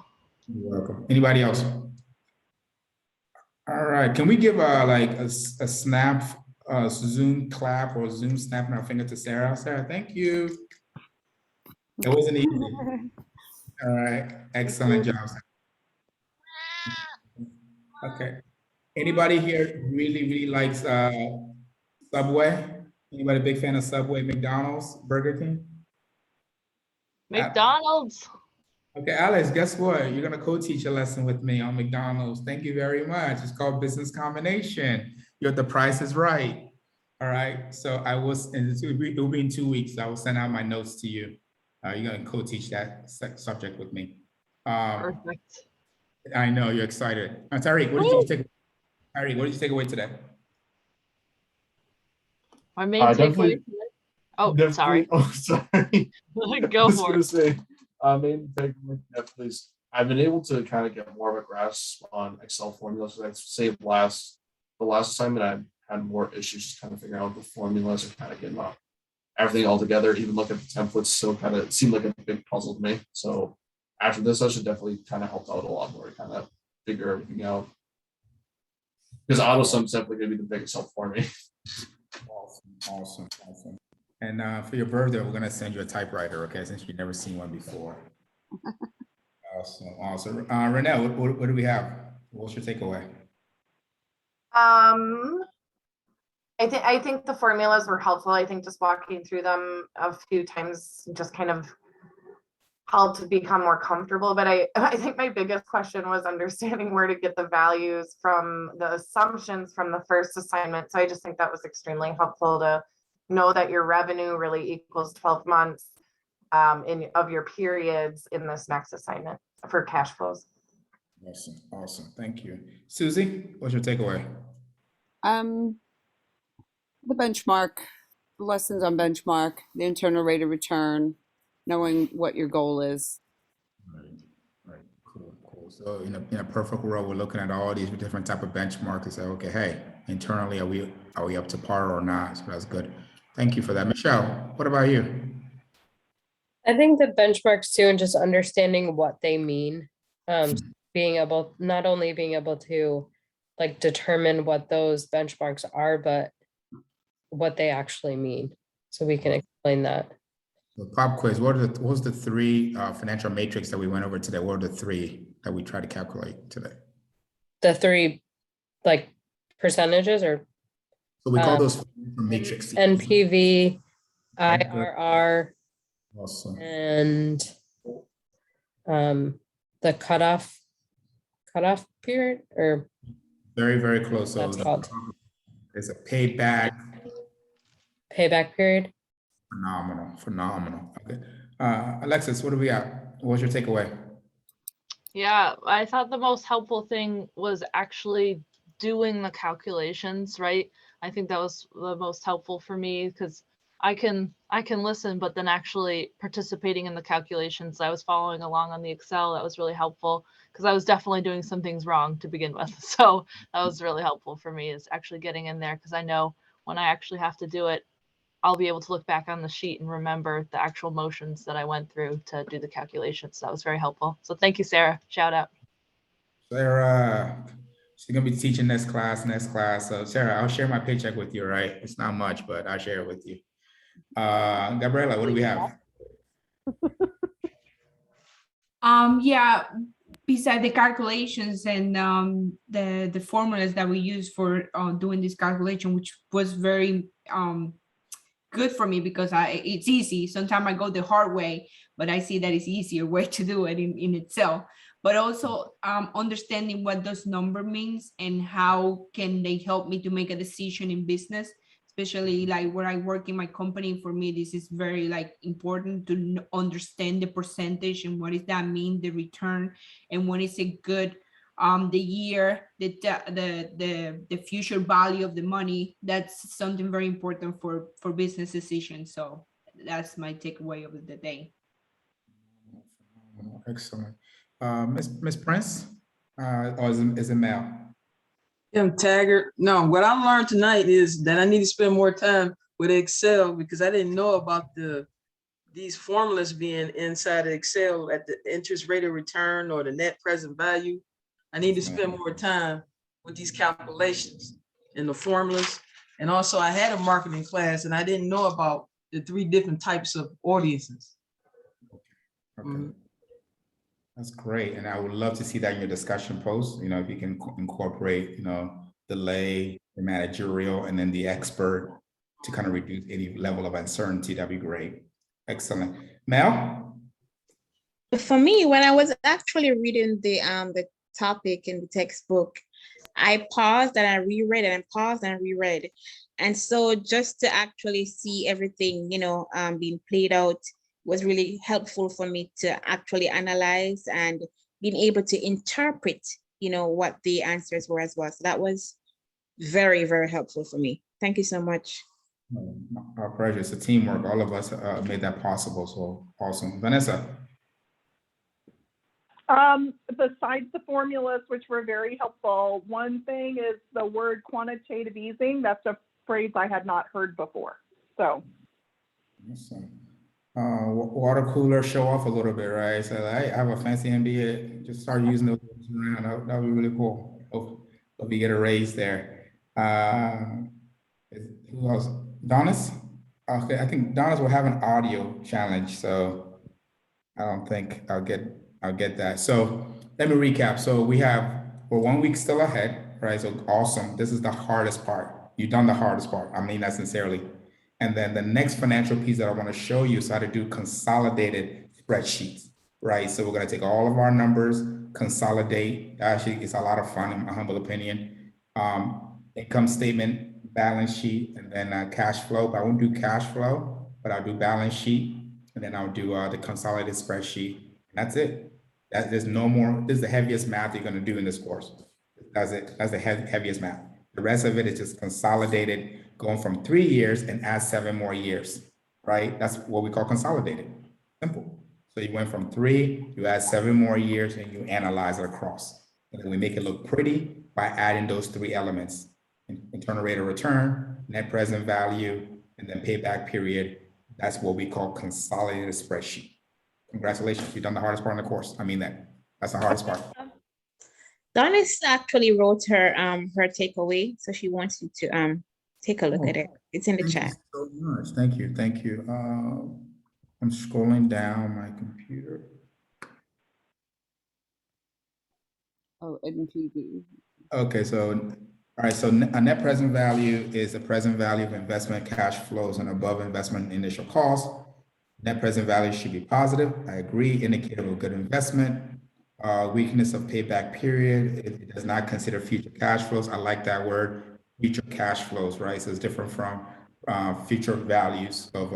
You're welcome. Anybody else? All right. Can we give like a snap, Zoom clap or Zoom snapping our finger to Sarah? Sarah, thank you. It wasn't easy. All right. Excellent job. Okay. Anybody here really likes Subway? Anybody big fan of Subway, McDonald's, Burger King? McDonald's. Okay, Alex, guess what? You're gonna co-teach a lesson with me on McDonald's. Thank you very much. It's called Business Combination. The Price is Right. All right. So I was, and it will be in 2 weeks. I will send out my notes to you. You're gonna co-teach that subject with me. Perfect. I know you're excited. Tariq, what did you take? Tariq, what did you take away today? My main takeaway. Oh, sorry. Oh, sorry. Go for it. Say, main takeaway definitely is I've been able to kind of get more of a grasp on Excel formulas. I'd say the last assignment I had more issues just kind of figuring out the formulas and kind of getting everything all together. Even look at the templates still kind of seemed like a big puzzle to me. So after this, I should definitely kind of help out a lot more to kind of figure everything out. Because AutoSum's definitely going to be the biggest help for me. Awesome. And for your birthday, we're going to send you a typewriter, okay, since you've never seen one before. Awesome. Renee, what do we have? What's your takeaway? I think the formulas were helpful. I think just walking through them a few times just kind of helped to become more comfortable. But I think my biggest question was understanding where to get the values from the assumptions from the first assignment. So I just think that was extremely helpful to know that your revenue really equals 12 months of your periods in this next assignment for cash flows. Awesome. Thank you. Susie, what's your takeaway? The benchmark, lessons on benchmark, the internal rate of return, knowing what your goal is. Right. Cool. So in a perfect world, we're looking at all these different type of benchmarks and say, okay, hey, internally, are we up to par or not? So that's good. Thank you for that. Michelle, what about you? I think the benchmarks too, and just understanding what they mean, not only being able to like determine what those benchmarks are, but what they actually mean, so we can explain that. So pop quiz, what was the 3 financial matrix that we went over today? What are the 3 that we tried to calculate today? The 3 like percentages, or so we call those matrix. NPV, IRR, awesome. And the cutoff period, or very close. So there's a payback period. Phenomenal. Okay. Alexis, what do we got? What's your takeaway? Yeah, I thought the most helpful thing was actually doing the calculations, right? I think that was the most helpful for me, because I can listen, but then actually participating in the calculations, I was following along on the Excel. That was really helpful, because I was definitely doing some things wrong to begin with. So that was really helpful for me, is actually getting in there, because I know when I actually have to do it, I'll be able to look back on the sheet and remember the actual motions that I went through to do the calculations. So that was very helpful. So thank you, Sarah. Shout out. Sarah, she's gonna be teaching next class. So Sarah, I'll share my paycheck with you, right? It's not much, but I'll share it with you. Gabriela, what do we have? Yeah, besides the calculations and the formulas that we use for doing this calculation, which was very good for me, because it's easy. Sometimes I go the hard way, but I see that it's easier way to do it in itself. but also understanding what those number means and how can they help me to make a decision in business, especially like where I work in my company. For me, this is very like important to understand the percentage and what does that mean, the return, and when it's a good the year, the future value of the money. That's something very important for business decisions. So that's my takeaway of the day. Excellent. Miss Prince, or is it Mel? I'm Taggart. No, what I learned tonight is that I need to spend more time with Excel because I didn't know about these formulas being inside of Excel at the interest rate of return or the net present value. I need to spend more time with these calculations and the formulas. And also I had a marketing class and I didn't know about the 3 different types of audiences. Okay. That's great. And I would love to see that in your discussion post, you know, if you can incorporate, you know, the lay, the managerial, and then the expert to kind of reduce any level of uncertainty. That'd be great. Excellent. Mel? For me, when I was actually reading the topic in the textbook, I paused and I reread and paused and reread. And so just to actually see everything, you know, being played out was really helpful for me to actually analyze and being able to interpret, you know, what the answers were as well. So that was very, very helpful for me. Thank you so much. Our pleasure. It's a teamwork. All of us made that possible. So awesome. Vanessa? Besides the formulas, which were very helpful, one thing is the word quantitative easing. That's a phrase I had not heard before. So. Awesome. Water cooler show off a little bit, right? So I have a fancy MBA. Just start using those around. That would be really cool. Hope we get a raise there. Who else? Donis? Okay, I think Donis will have an audio challenge, so I don't think I'll get that. So let me recap. So we're 1 week still ahead, right? So awesome. This is the hardest part. You've done the hardest part. I mean that sincerely. And then the next financial piece that I want to show you is how to do consolidated spreadsheets, right? So we're going to take all of our numbers, consolidate. Actually, it's a lot of fun, in my humble opinion. Income statement, balance sheet, and then cash flow. But I won't do cash flow, but I'll do balance sheet, and then I'll do the consolidated spreadsheet. And that's it. There's no more. This is the heaviest math you're going to do in this course. That's it. That's the heaviest math. The rest of it is just consolidated, going from 3 years and add 7 more years, right? That's what we call consolidated. Simple. So you went from 3, you add 7 more years, and you analyze it across. And then we make it look pretty by adding those 3 elements: internal rate of return, net present value, and then payback period. That's what we call consolidated spreadsheet. Congratulations, you've done the hardest part of the course. I mean that. That's the hardest part. Donis actually wrote her her takeaway, so she wants you to take a look at it. It's in the chat. Thank you so much. Thank you. Thank you. I'm scrolling down my computer. Oh, NPV. Okay, so all right. So a net present value is the present value of investment cash flows and above investment initial cost. Net present value should be positive. I agree. Indicator of a good investment. Weakness of payback period. It does not consider future cash flows. I like that word, future cash flows, right? So it's different from future values of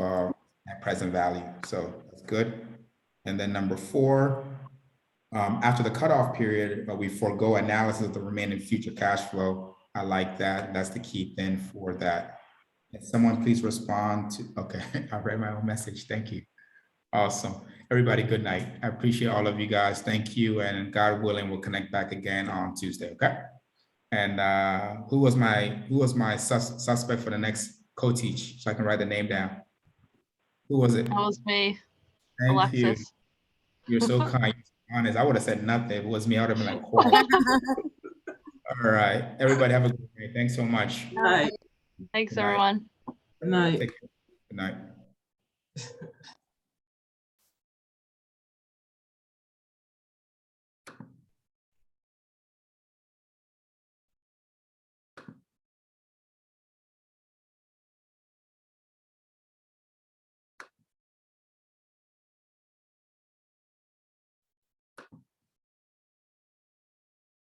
net present value. So that's good. And then number 4, after the cutoff period, we forego analysis of the remaining future cash flow. I like that. That's the key thing for that. Can someone please respond to, okay, I read my own message. Thank you. Awesome. Everybody, good night. I appreciate all of you guys. Thank you. And God willing, we'll connect back again on Tuesday. Okay. And who was my suspect for the next co-teach? So I can write the name down. Who was it? That was me. Thank Alexis. you. You're so kind. Honest. I would have said nothing. If it was me, I would have been like, quiet. All right. Everybody have a good day. Thanks so much. Good night. Thanks, Good night. everyone. Good night. Take care. Good night.